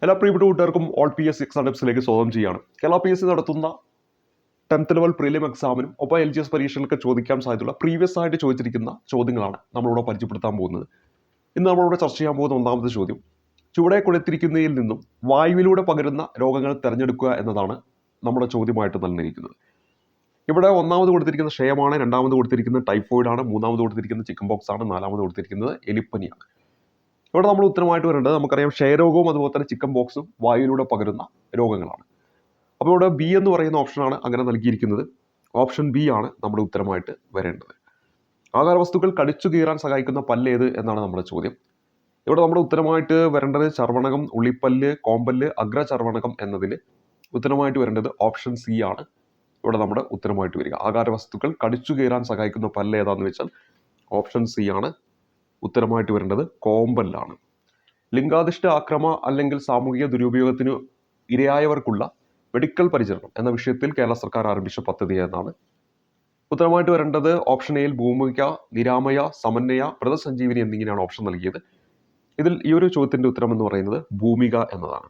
എല്ലാ പ്രിയപ്പെട്ട കൂട്ടുകാർക്കും ഓൾ PS എക്സാം ടിപ്സിലേക്ക് സ്വാഗതം ചെയ്യാണ്. കേരള PSC നടത്തുന്ന 10th ലെവൽ പ്രീലിം എക്സാമിനും ഒപ്പം LGS പരീക്ഷകൾക്ക് ചോദിക്കാൻ സാധ്യതയുള്ള പ്രീവിയസ് ആയിട്ട് ചോദിച്ചിരിക്കുന്ന ചോദ്യങ്ങളാണ് നമ്മളിവിടെ പരിചയപ്പെടുത്താൻ പോകുന്നത്. ഇന്ന് നമ്മളിവിടെ ചർച്ച ചെയ്യാൻ പോകുന്ന ഒന്നാമത്തെ ചോദ്യം, ചുവടെ കൊടുത്തിരിക്കുന്നതിൽ നിന്നും വായുവിലൂടെ പകരുന്ന രോഗങ്ങൾ തിരഞ്ഞെടുക്കുക എന്നതാണ് നമ്മുടെ ചോദ്യമായിട്ട് നൽകിയിരിക്കുന്നത്. ഇവിടെ ഒന്നാമത് കൊടുത്തിരിക്കുന്ന ക്ഷയമാണ്, രണ്ടാമത് കൊടുത്തിരിക്കുന്നത് ടൈഫോയിഡ് ആണ്, മൂന്നാമത് കൊടുത്തിരിക്കുന്നത് ചിക്കൻ ബോക്സ് ആണ്, നാലാമത് കൊടുത്തിരിക്കുന്നത് എലിപ്പനിയാണ്. ഇവിടെ നമ്മൾ ഉത്തരമായിട്ട് വരേണ്ടത് നമുക്കറിയാം ക്ഷയരോഗവും അതുപോലെ തന്നെ ചിക്കൻ ബോക്സും വായുവിലൂടെ പകരുന്ന രോഗങ്ങളാണ്. അപ്പോൾ ഇവിടെ ബി എന്ന് പറയുന്ന ഓപ്ഷനാണ് അങ്ങനെ നൽകിയിരിക്കുന്നത്. ഓപ്ഷൻ ബി ആണ് നമ്മുടെ ഉത്തരമായിട്ട് വരേണ്ടത്. ആഹാരവസ്തുക്കൾ കടിച്ചു കീറാൻ സഹായിക്കുന്ന പല്ല് ഏത് എന്നാണ് നമ്മുടെ ചോദ്യം. ഇവിടെ നമ്മുടെ ഉത്തരമായിട്ട് വരേണ്ടത് ചർവണകം, ഉള്ളിപ്പല്ല്, കോമ്പല്ല്, അഗ്രചർവണകം എന്നതിൽ ഉത്തരമായിട്ട് വരേണ്ടത് ഓപ്ഷൻ സി ആണ് ഇവിടെ നമ്മുടെ ഉത്തരമായിട്ട് വരിക. ആഹാരവസ്തുക്കൾ കടിച്ചു കീറാൻ സഹായിക്കുന്ന പല്ല് ഏതാണെന്ന് വെച്ചാൽ ഓപ്ഷൻ സി ആണ് ഉത്തരമായിട്ട് വരേണ്ടത് കോമ്പല്ലാണ്. ലിംഗാധിഷ്ഠ ആക്രമ അല്ലെങ്കിൽ സാമൂഹിക ദുരുപയോഗത്തിന് ഇരയായവർക്കുള്ള മെഡിക്കൽ പരിചരണം എന്ന വിഷയത്തിൽ കേരള സർക്കാർ ആരംഭിച്ച പദ്ധതി എന്നാണ് ഉത്തരമായിട്ട് വരേണ്ടത്. ഓപ്ഷൻ എയിൽ ഭൂമിക, നിരാമയ, സമന്വയ, വ്രതസഞ്ജീവനി എന്നിങ്ങനെയാണ് ഓപ്ഷൻ നൽകിയത്. ഇതിൽ ഈ ഒരു ചോദ്യത്തിന്റെ ഉത്തരം എന്ന് പറയുന്നത് ഭൂമിക എന്നതാണ്.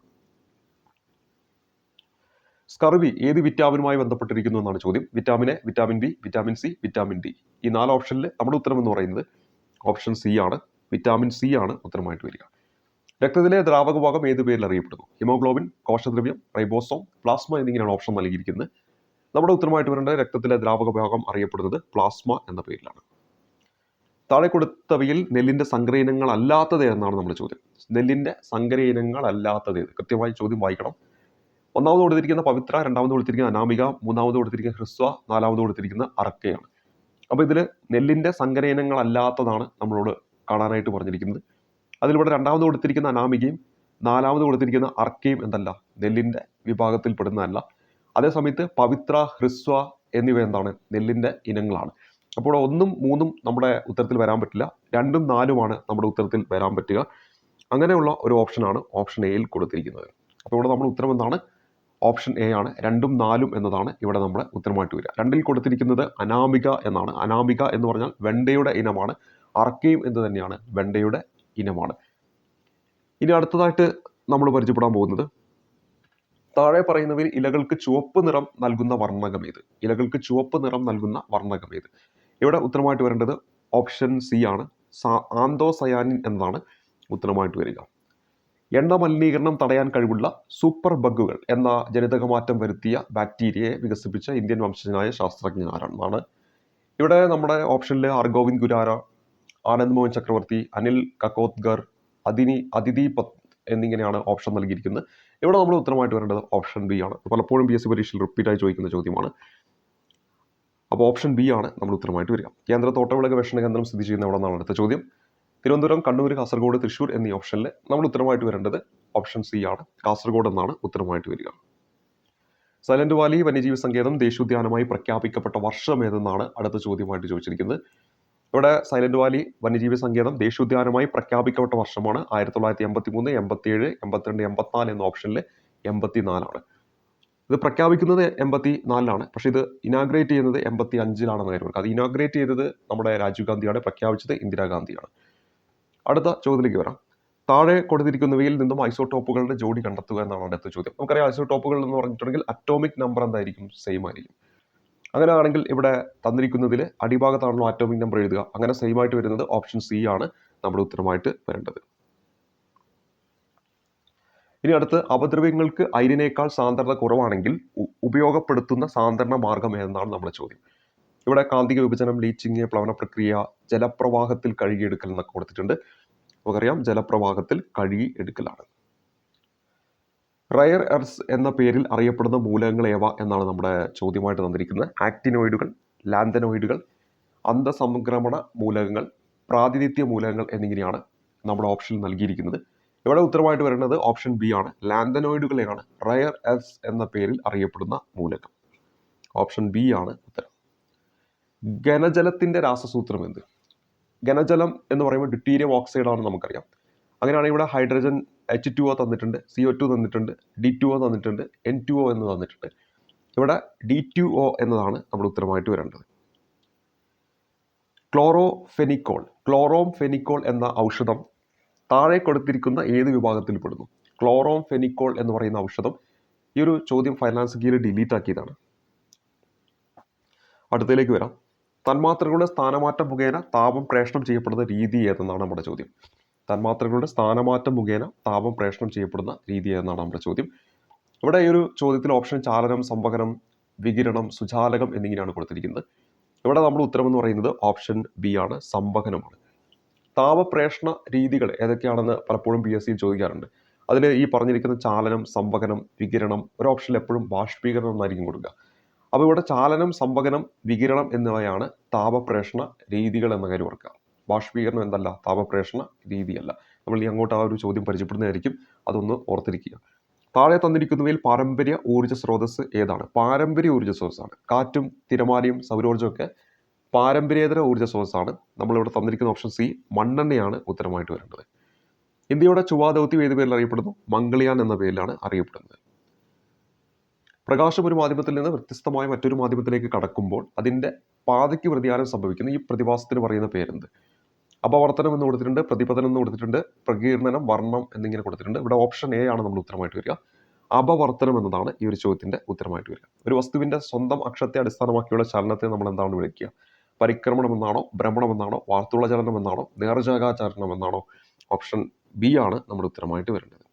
സ്കർവി ഏത് വിറ്റാമിനുമായി ബന്ധപ്പെട്ടിരിക്കുന്നു എന്നാണ് ചോദ്യം. Vitamin A, vitamin B, vitamin C, vitamin D. ഈ 4 ഓപ്ഷനിൽ നമ്മുടെ ഉത്തരം എന്ന് പറയുന്നത് ഓപ്ഷൻ സി ആണ്. വിറ്റാമിൻ സി ആണ് ഉത്തരമായിട്ട് വരിക. രക്തത്തിലെ ദ്രാവക ഭാഗം ഏത് പേരിൽ അറിയപ്പെടുന്നു? ഹിമോഗ്ലോബിൻ, കോശദ്രവ്യം, റൈബോസോം, പ്ലാസ്മ എന്നിങ്ങനെയാണ് ഓപ്ഷൻ നൽകിയിരിക്കുന്നത്. നമ്മുടെ ഉത്തരമായിട്ട് വരേണ്ട രക്തത്തിലെ ദ്രാവക ഭാഗം അറിയപ്പെടുന്നത് പ്ലാസ്മ എന്ന പേരിലാണ്. താഴെ കൊടുത്തവയിൽ നെല്ലിന്റെ സങ്കര അല്ലാത്തത് എന്നാണ് നമ്മുടെ ചോദ്യം. നെല്ലിന്റെ സങ്കര ഇനങ്ങൾ അല്ലാത്തത് ഏത്? കൃത്യമായി ചോദ്യം വായിക്കണം. ഒന്നാമത് കൊടുത്തിരിക്കുന്ന പവിത്ര, രണ്ടാമത് കൊടുത്തിരിക്കുന്ന അനാമിക, മൂന്നാമത് കൊടുത്തിരിക്കുന്ന ഹ്രസ്വ, നാലാമത് കൊടുത്തിരിക്കുന്ന അറക്കയാണ്. അപ്പോൾ ഇതിൽ നെല്ലിന്റെ സങ്കര ഇനങ്ങൾ അല്ലാത്തതാണ് നമ്മളോട് കാണാനായിട്ട് പറഞ്ഞിരിക്കുന്നത്. അതിലൂടെ രണ്ടാമത് കൊടുത്തിരിക്കുന്ന അനാമികയും നാലാമത് കൊടുത്തിരിക്കുന്ന അർക്കയും എന്തല്ല, നെല്ലിന്റെ വിഭാഗത്തിൽ പെടുന്നതല്ല. അതേസമയത്ത് പവിത്ര, ഹ്രസ്വ എന്നിവ എന്താണ്, നെല്ലിന്റെ ഇനങ്ങളാണ്. അപ്പോൾ 1ഉം 3ഉം നമ്മുടെ ഉത്തരത്തിൽ വരാൻ പറ്റില്ല, 2ഉം 4ഉമാണ് നമ്മുടെ ഉത്തരത്തിൽ വരാൻ പറ്റുക. അങ്ങനെയുള്ള ഒരു ഓപ്ഷനാണ് ഓപ്ഷൻ എയിൽ കൊടുത്തിരിക്കുന്നത്. അപ്പോൾ ഇവിടെ നമ്മുടെ ഉത്തരം എന്താണ്? ഓപ്ഷൻ എ ആണ്. 2ഉം 4ഉം എന്നതാണ് ഇവിടെ നമ്മുടെ ഉത്തരമായിട്ട് വരിക. 2ൽ കൊടുത്തിരിക്കുന്നത് അനാമിക എന്നാണ്. അനാമിക എന്ന് പറഞ്ഞാൽ വെണ്ടയുടെ ഇനമാണ്. അർക്കയും എന്ന് തന്നെയാണ് വെണ്ടയുടെ ഇനമാണ്. ഇനി അടുത്തതായിട്ട് നമ്മൾ പരിചയപ്പെടാൻ പോകുന്നത്, താഴെ പറയുന്നവയിൽ ഇലകൾക്ക് ചുവപ്പ് നിറം നൽകുന്ന വർണ്ണകം ഏത്? ഇലകൾക്ക് ചുവപ്പ് നിറം നൽകുന്ന വർണ്ണകം ഏത്? ഇവിടെ ഉത്തരമായിട്ട് വരേണ്ടത് ഓപ്ഷൻ സി ആണ്. ആന്തോസയാനിൻ എന്നതാണ് ഉത്തരമായിട്ട് വരിക. എണ്ണ മലിനീകരണം തടയാൻ കഴിവുള്ള സൂപ്പർ ബഗുകൾ എന്ന ജനിതകമാറ്റം വരുത്തിയ ബാക്ടീരിയയെ വികസിപ്പിച്ച ഇന്ത്യൻ വംശജനായ ശാസ്ത്രജ്ഞൻ ആരാണെന്നാണ്. ഇവിടെ നമ്മുടെ ഓപ്ഷനിൽ ഹർഗോവിന്ദ് ഖുരാന, ആനന്ദ് മോഹൻ ചക്രവർത്തി, അനിൽ കക്കോദ്കർ, അദിതി പത്ത് എന്നിങ്ങനെയാണ് ഓപ്ഷൻ നൽകിയിരിക്കുന്നത്. ഇവിടെ നമ്മൾ ഉത്തരമായിട്ട് വരേണ്ടത് ഓപ്ഷൻ ബി ആണ്. പലപ്പോഴും PSC പരീക്ഷയിൽ റിപ്പീറ്റായി ചോദിക്കുന്ന ചോദ്യമാണ്. അപ്പോൾ ഓപ്ഷൻ ബി ആണ് നമ്മൾ ഉത്തരമായിട്ട് വരിക. കേന്ദ്ര തോട്ടവിള ഗവേഷണ കേന്ദ്രം സ്ഥിതി ചെയ്യുന്ന എവിടെ നിന്നാണ് അടുത്ത ചോദ്യം. തിരുവനന്തപുരം, കണ്ണൂർ, കാസർഗോഡ്, തൃശ്ശൂർ എന്നീ ഓപ്ഷനിൽ നമ്മൾ ഉത്തരമായിട്ട് വരേണ്ടത് ഓപ്ഷൻ സി ആണ്. കാസർഗോഡ് എന്നാണ് ഉത്തരമായിട്ട് വരിക. സൈലന്റ് വാലി വന്യജീവി സങ്കേതം ദേശീയോദ്യാനമായി പ്രഖ്യാപിക്കപ്പെട്ട വർഷം ഏതെന്നാണ് അടുത്ത ചോദ്യമായിട്ട് ചോദിച്ചിരിക്കുന്നത്. ഇവിടെ സൈലന്റ് വാലി വന്യജീവി സങ്കേതം ദേശീയോദ്യാനമായി പ്രഖ്യാപിക്കപ്പെട്ട വർഷമാണ് 1983, 87, 82, 84 എന്ന ഓപ്ഷനിൽ 84ആണ്. ഇത് പ്രഖ്യാപിക്കുന്നത് 84ലാണ്, പക്ഷേ ഇത് ഇനാഗ്രേറ്റ് ചെയ്യുന്നത് 85ലാണെന്ന് കാര്യം. അത് ഇനാഗ്രേറ്റ് ചെയ്തത് നമ്മുടെ രാജീവ് ഗാന്ധിയാണ്, പ്രഖ്യാപിച്ചത് ഇന്ദിരാഗാന്ധിയാണ്. അടുത്ത ചോദ്യത്തിലേക്ക് വരാം. താഴെ കൊടുത്തിരിക്കുന്നവയിൽ നിന്നും ഐസോടോപ്പുകളുടെ ജോഡി കണ്ടെത്തുക എന്നാണ് അടുത്ത ചോദ്യം. നമുക്കറിയാം ഐസോടോപ്പുകൾ എന്ന് പറഞ്ഞിട്ടുണ്ടെങ്കിൽ അറ്റോമിക് നമ്പർ എന്തായിരിക്കും? സെയിം ആയിരിക്കും. അങ്ങനെയാണെങ്കിൽ ഇവിടെ തന്നിരിക്കുന്നതിൽ അടിഭാഗത്താണല്ലോ ആറ്റോമിക് നമ്പർ എഴുതുക. അങ്ങനെ സെയിം ആയിട്ട് വരുന്നത് ഓപ്ഷൻ സി ആണ് നമ്മുടെ ഉത്തരമായിട്ട് വരേണ്ടത്. ഇനി അടുത്ത്, അപദ്രവ്യങ്ങൾക്ക് അയിരിനേക്കാൾ സാന്ദ്രത കുറവാണെങ്കിൽ ഉപയോഗപ്പെടുത്തുന്ന സാധാരണ മാർഗം ഏതെന്നാണ് നമ്മുടെ ചോദ്യം. ഇവിടെ കാന്തിക വിഭജനം, ലീച്ചിങ്, പ്ലവന പ്രക്രിയ, ജലപ്രവാഹത്തിൽ കഴുകിയെടുക്കൽ എന്നൊക്കെ കൊടുത്തിട്ടുണ്ട്. നമുക്കറിയാം ജലപ്രവാഹത്തിൽ കഴുകി എടുക്കലാണ്. റയർ എർത്ത് എന്ന പേരിൽ അറിയപ്പെടുന്ന മൂലകങ്ങൾ ഏവ എന്നാണ് നമ്മുടെ ചോദ്യമായിട്ട് തന്നിരിക്കുന്നത്. ആക്ടിനോയിഡുകൾ, ലാന്തനോയിഡുകൾ, അന്തസംക്രമണ മൂലകങ്ങൾ, പ്രാതിനിധ്യ മൂലകങ്ങൾ എന്നിങ്ങനെയാണ് നമ്മുടെ ഓപ്ഷനിൽ നൽകിയിരിക്കുന്നത്. ഇവിടെ ഉത്തരമായിട്ട് വരുന്നത് ഓപ്ഷൻ ബി ആണ്. ലാന്തനോയിഡുകളെയാണ് റയർ എർത്ത് എന്ന പേരിൽ അറിയപ്പെടുന്ന മൂലകം. ഓപ്ഷൻ ബി ആണ് ഉത്തരം. ഘനജലത്തിന്റെ രാസസൂത്രം എന്ത്? ഘനജലം എന്ന് പറയുമ്പോൾ ഡ്യൂട്ടീരിയം ഓക്സൈഡ് ആണെന്ന് നമുക്കറിയാം. അങ്ങനെയാണെങ്കിൽ ഇവിടെ ഹൈഡ്രജൻ H2O തന്നിട്ടുണ്ട്, CO2 തന്നിട്ടുണ്ട്, D2O തന്നിട്ടുണ്ട്, N2O എന്ന് തന്നിട്ടുണ്ട്. ഇവിടെ D2O എന്നതാണ് നമ്മുടെ ഉത്തരമായിട്ട് വരേണ്ടത്. ക്ലോറോംഫെനിക്കോൾ എന്ന ഔഷധം താഴെ കൊടുത്തിരിക്കുന്ന ഏത് വിഭാഗത്തിൽ പെടുന്നു? ക്ലോറോംഫെനിക്കോൾ എന്ന് പറയുന്ന ഔഷധം. ഈ ഒരു ചോദ്യം ഫൈനാൻസ് കീയിൽ ഡിലീറ്റ് ആക്കിയതാണ്. അടുത്തതിലേക്ക് വരാം. തന്മാത്രകളുടെ സ്ഥാനമാറ്റം മുഖേന താപം പ്രേഷണം ചെയ്യപ്പെടുന്ന രീതി ഏതെന്നാണ് നമ്മുടെ ചോദ്യം. തന്മാത്രകളുടെ സ്ഥാനമാറ്റം മുഖേന താപം പ്രേഷണം ചെയ്യപ്പെടുന്ന രീതി ഏതെന്നാണ് നമ്മുടെ ചോദ്യം. ഇവിടെ ഈ ഒരു ചോദ്യത്തിൽ ഓപ്ഷൻ ചാലനം, സംവഹനം, വികിരണം, സുചാലകം എന്നിങ്ങനെയാണ് കൊടുത്തിരിക്കുന്നത്. ഇവിടെ നമ്മുടെ ഉത്തരം എന്ന് പറയുന്നത് ഓപ്ഷൻ ബി ആണ്, സംവഹനമാണ്. താപപ്രേഷണ രീതികൾ ഏതൊക്കെയാണെന്ന് പലപ്പോഴും PSC ചോദിക്കാറുണ്ട്. അതിൽ ഈ പറഞ്ഞിരിക്കുന്ന ചാലനം, സംവഹനം, വികിരണം, ഒരു ഓപ്ഷനിൽ എപ്പോഴും ബാഷ്പീകരണം എന്നായിരിക്കും കൊടുക്കുക. അപ്പോൾ ഇവിടെ ചാലനം, സംവഹനം, വികിരണം എന്നിവയാണ് താപപ്രേഷണ രീതികൾ എന്ന കാര്യം ഓർക്കുക. ബാഷ്പീകരണം എന്തല്ല, താപപ്രേഷണ രീതിയല്ല. നമ്മൾ ഇനി അങ്ങോട്ട് ആ ഒരു ചോദ്യം പരിചയപ്പെടുന്നതായിരിക്കും, അതൊന്ന് ഓർത്തിരിക്കുക. താഴെ തന്നിരിക്കുന്നവയിൽ പാരമ്പര്യ ഊർജ്ജ സ്രോതസ് ഏതാണ്? പാരമ്പര്യ ഊർജ്ജ സ്രോതസ്സാണ്. കാറ്റും തിരമാലയും സൗരോർജ്ജമൊക്കെ പാരമ്പര്യേതര ഊർജ്ജ സ്രോതസ്സാണ്. നമ്മളിവിടെ തന്നിരിക്കുന്ന ഓപ്ഷൻ സി, മണ്ണെണ്ണയാണ് ഉത്തരമായിട്ട് വരേണ്ടത്. ഇന്ത്യയുടെ ചൊവ്വാ ദൗത്യം ഏത് പേരിൽ അറിയപ്പെടുന്നു? മംഗൾയാൻ എന്ന പേരിലാണ് അറിയപ്പെടുന്നത്. പ്രകാശം ഒരു മാധ്യമത്തിൽ നിന്ന് വ്യത്യസ്തമായ മറ്റൊരു മാധ്യമത്തിലേക്ക് കടക്കുമ്പോൾ അതിൻ്റെ പാതയ്ക്ക് വ്യതിയാനം സംഭവിക്കുന്ന ഈ പ്രതിഭാസത്തിന് പറയുന്ന പേരെന്ത്? അപവർത്തനം എന്ന് കൊടുത്തിട്ടുണ്ട്, പ്രതിപതനം എന്ന് കൊടുത്തിട്ടുണ്ട്, പ്രകീർണനം, വർണ്ണം എന്നിങ്ങനെ കൊടുത്തിട്ടുണ്ട്. ഇവിടെ ഓപ്ഷൻ എ ആണ് നമ്മൾ ഉത്തരമായിട്ട് വരിക. അപവർത്തനം എന്നതാണ് ഈ ഒരു ചോദ്യത്തിന്റെ ഉത്തരമായിട്ട് വരിക. ഒരു വസ്തുവിന്റെ സ്വന്തം അക്ഷത്തെ അടിസ്ഥാനമാക്കിയുള്ള ചലനത്തെ നമ്മൾ എന്താണ് വിളിക്കുക? പരിക്രമണം എന്നാണോ, ഭ്രമണം എന്നാണോ, വാർത്തുള്ള ചലനം എന്നാണോ, നേർരേഖാചലനം എന്നാണോ? ഓപ്ഷൻ ബി ആണ് നമ്മുടെ ഉത്തരമായിട്ട് വരേണ്ടത്.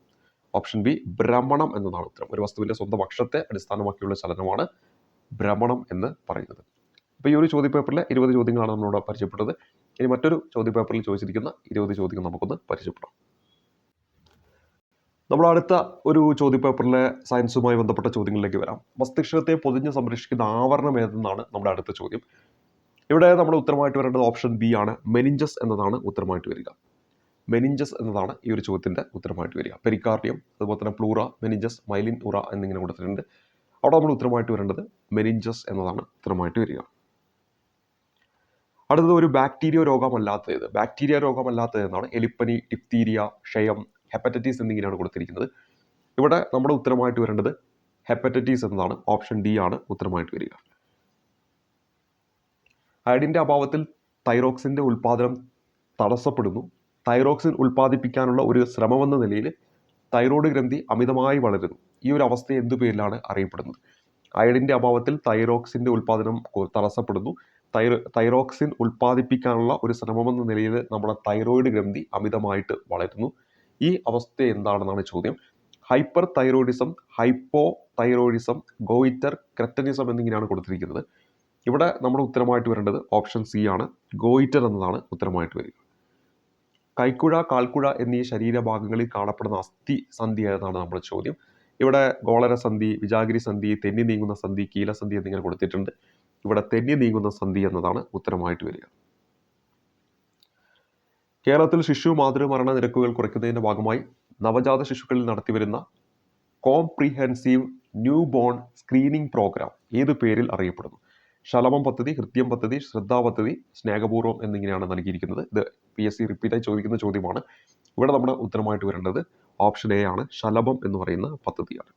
ഓപ്ഷൻ ബി, ഭ്രമണം എന്നതാണ് ഉത്തരം. ഒരു വസ്തുവിന്റെ സ്വന്തം അക്ഷത്തെ അടിസ്ഥാനമാക്കിയുള്ള ചലനമാണ് ഭ്രമണം എന്ന് പറയുന്നത്. അപ്പോൾ ഈ ഒരു ചോദ്യപേപ്പറിലെ 20 ചോദ്യങ്ങളാണ് നമ്മളിവിടെ പരിചയപ്പെട്ടത്. ഇനി മറ്റൊരു ചോദ്യപേപ്പറിൽ ചോദിച്ചിരിക്കുന്ന 20 ചോദ്യങ്ങൾ നമുക്കൊന്ന് പരിചയപ്പെടാം. നമ്മൾ അടുത്ത ഒരു ചോദ്യപേപ്പറിലെ സയൻസുമായി ബന്ധപ്പെട്ട ചോദ്യങ്ങളിലേക്ക് വരാം. മസ്തിഷ്കത്തെ പൊതിഞ്ഞ് സംരക്ഷിക്കുന്ന ആവരണം ഏതെന്നാണ് നമ്മുടെ അടുത്ത ചോദ്യം. ഇവിടെ നമ്മുടെ ഉത്തരമായിട്ട് വരേണ്ടത് ഓപ്ഷൻ ബി ആണ്, മെനിഞ്ചസ് എന്നതാണ് ഉത്തരമായിട്ട് വരിക. മെനിഞ്ചസ് എന്നതാണ് ഈ ഒരു ചോദ്യത്തിന്റെ ഉത്തരമായിട്ട് വരിക. പെരിക്കാർഡിയം, അതുപോലെ തന്നെ പ്ലൂറ, മെനിഞ്ചസ്, മൈലിൻ ഉറ എന്നിങ്ങനെ കൊടുത്തിട്ടുണ്ട്. അവിടെ നമ്മൾ ഉത്തരമായിട്ട് വരേണ്ടത് മെനിഞ്ചസ് എന്നതാണ് ഉത്തരമായിട്ട് വരിക. അടുത്തത് ഒരു ബാക്ടീരിയ രോഗമല്ലാത്തത്. ബാക്ടീരിയ രോഗമല്ലാത്തത് എന്നാണ് എലിപ്പനി, ഡിപ്തീരിയ, ക്ഷയം, ഹെപ്പറ്റൈറ്റിസ് എന്നിങ്ങനെയാണ് കൊടുത്തിരിക്കുന്നത്. ഇവിടെ നമ്മുടെ ഉത്തരമായിട്ട് വരേണ്ടത് ഹെപ്പറ്റൈറ്റിസ് എന്നതാണ്. ഓപ്ഷൻ ഡി ആണ് ഉത്തരമായിട്ട് വരിക. അയഡിൻ്റെ അഭാവത്തിൽ തൈറോക്സിൻ്റെ ഉൽപ്പാദനം തടസ്സപ്പെടുന്നു. തൈറോക്സിൻ ഉൽപ്പാദിപ്പിക്കാനുള്ള ഒരു ശ്രമമെന്ന നിലയിൽ തൈറോയ്ഡ് ഗ്രന്ഥി അമിതമായി വളരുന്നു. ഈ ഒരു അവസ്ഥ എന്തു പേരിലാണ് അറിയപ്പെടുന്നത്? അയഡിൻ്റെ അഭാവത്തിൽ തൈറോക്സിൻ്റെ ഉൽപ്പാദനം തടസ്സപ്പെടുന്നു. തൈറോക്സിൻ ഉൽപ്പാദിപ്പിക്കാനുള്ള ഒരു ശ്രമമെന്ന നിലയിൽ നമ്മുടെ തൈറോയ്ഡ് ഗ്രന്ഥി അമിതമായിട്ട് വളരുന്നു. ഈ അവസ്ഥ എന്താണെന്നാണ് ചോദ്യം. Hyperthyroidism, hypothyroidism, goitre, cretinism എന്നിങ്ങനെയാണ് കൊടുത്തിരിക്കുന്നത്. ഇവിടെ നമ്മുടെ ഉത്തരമായിട്ട് വരേണ്ടത് ഓപ്ഷൻ സി ആണ്, ഗോയിറ്റർ എന്നതാണ് ഉത്തരമായിട്ട് വരിക. കൈക്കുഴ, കാൽക്കുഴ എന്നീ ശരീരഭാഗങ്ങളിൽ കാണപ്പെടുന്ന അസ്ഥി സന്ധി ഏതാണ് നമ്മുടെ ചോദ്യം. ഇവിടെ ഗോളരസന്ധി, വിജാഗിരി സന്ധി, തെന്നി നീങ്ങുന്ന സന്ധി, കീലസന്ധി എന്നിങ്ങനെ കൊടുത്തിട്ടുണ്ട്. ഇവിടെ തെന്നി നീങ്ങുന്ന സന്ധി എന്നതാണ് ഉത്തരമായിട്ട് വരിക. കേരളത്തിൽ ശിശു മാതൃമരണ നിരക്കുകൾ കുറയ്ക്കുന്നതിൻ്റെ ഭാഗമായി നവജാത ശിശുക്കളിൽ നടത്തിവരുന്ന comprehensive new born screening programme ഏത് പേരിൽ അറിയപ്പെടുന്നു? ശലഭം പദ്ധതി, ഹൃദ്യം പദ്ധതി, ശ്രദ്ധാ പദ്ധതി, സ്നേഹപൂർവ്വം എന്നിങ്ങനെയാണ് നൽകിയിരിക്കുന്നത്. ഇത് PSC റിപ്പീറ്റായി ചോദിക്കുന്ന ചോദ്യമാണ്. ഇവിടെ നമ്മുടെ ഉത്തരമായിട്ട് വരേണ്ടത് ഓപ്ഷൻ എ ആണ്, ശലഭം എന്ന് പറയുന്ന പദ്ധതിയാണ്.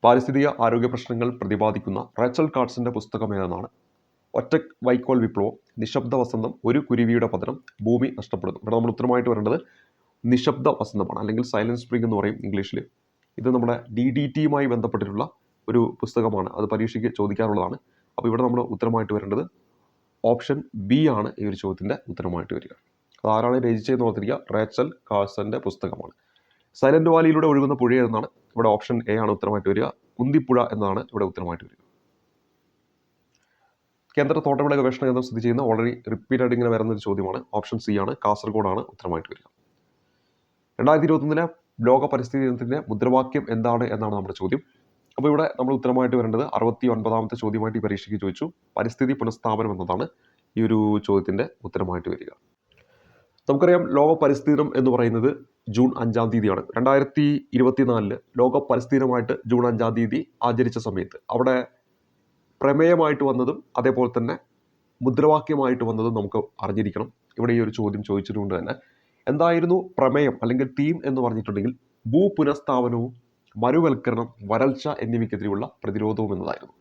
പാരിസ്ഥിതിക ആരോഗ്യ പ്രശ്നങ്ങൾ പ്രതിപാദിക്കുന്ന റേച്ചൽ കാർട്സിന്റെ പുസ്തകം ഏതെന്നാണ്? ഒറ്റ വൈക്കോൽ വിപ്ലവം, നിശബ്ദ വസന്തം, ഒരു കുരുവിയുടെ പതനം, ഭൂമി നഷ്ടപ്പെടുന്നു. ഇവിടെ നമ്മൾ ഉത്തരമായിട്ട് വരേണ്ടത് നിശബ്ദ വസന്തമാണ്, അല്ലെങ്കിൽ സൈലന്റ് സ്പ്രിംഗ് എന്ന് പറയും ഇംഗ്ലീഷിൽ. ഇത് നമ്മുടെ DDTയുമായി ബന്ധപ്പെട്ടിട്ടുള്ള ഒരു പുസ്തകമാണ്. അത് പരീക്ഷയ്ക്ക് ചോദിക്കാറുള്ളതാണ്. അപ്പോൾ ഇവിടെ നമ്മൾ ഉത്തരമായിട്ട് വരേണ്ടത് ഓപ്ഷൻ ബി ആണ് ഈ ഒരു ചോദ്യത്തിൻ്റെ ഉത്തരമായിട്ട് വരിക. അത് ആരാണ് രചിച്ചതെന്ന് ഓർത്തിരിക്കുക? റേച്ചൽ കാർസന്റെ പുസ്തകമാണ്. സൈലന്റ് വാലിയിലൂടെ ഒഴുകുന്ന പുഴ എന്നാണ്. ഇവിടെ ഓപ്ഷൻ എ ആണ് ഉത്തരമായിട്ട് വരിക. കുന്തിപ്പുഴ എന്നതാണ് ഇവിടെ ഉത്തരമായിട്ട് വരിക. കേന്ദ്ര തോട്ടവിള ഗവേഷണ കേന്ദ്രം സ്ഥിതി ചെയ്യുന്ന ഓൾറെഡി റിപ്പീറ്റഡ് ഇങ്ങനെ വരുന്ന ഒരു ചോദ്യമാണ്. ഓപ്ഷൻ സി ആണ്, കാസർഗോഡാണ് ഉത്തരമായിട്ട് വരിക. 2021 ലോക പരിസ്ഥിതി ദിനത്തിന്റെ മുദ്രാവാക്യം എന്താണ് എന്നാണ് നമ്മുടെ ചോദ്യം. അപ്പോൾ ഇവിടെ നമ്മൾ ഉത്തരമായിട്ട് വരേണ്ടത് 69ാമത്തെ ചോദ്യമായിട്ട് ഈ പരീക്ഷയ്ക്ക് ചോദിച്ചു. പരിസ്ഥിതി പുനഃസ്ഥാപനം എന്നതാണ് ഈ ഒരു ചോദ്യത്തിന്റെ ഉത്തരമായിട്ട് വരിക. നമുക്കറിയാം, ലോക പരിസ്ഥിതി ദിനം എന്ന് പറയുന്നത് ജൂൺ 5-ാം തീയതിയാണ്. 2024 ലോക പരിസ്ഥിതി ദിനമായിട്ട് ജൂൺ 5-ാം തീയതി ആചരിച്ച സമയത്ത് അവിടെ പ്രമേയമായിട്ട് വന്നതും അതേപോലെ തന്നെ മുദ്രാവാക്യമായിട്ട് വന്നതും നമുക്ക് അറിഞ്ഞിരിക്കണം. ഇവിടെ ഈ ഒരു ചോദ്യം ചോദിച്ചതുകൊണ്ട് തന്നെ എന്തായിരുന്നു പ്രമേയം അല്ലെങ്കിൽ തീം എന്ന് പറഞ്ഞിട്ടുണ്ടെങ്കിൽ ഭൂപുനഃസ്ഥാപനവും മരുവൽക്കരണം, വരൾച്ച എന്നിവയ്ക്കെതിരെയുള്ള പ്രതിരോധവും എന്നതായിരുന്നു.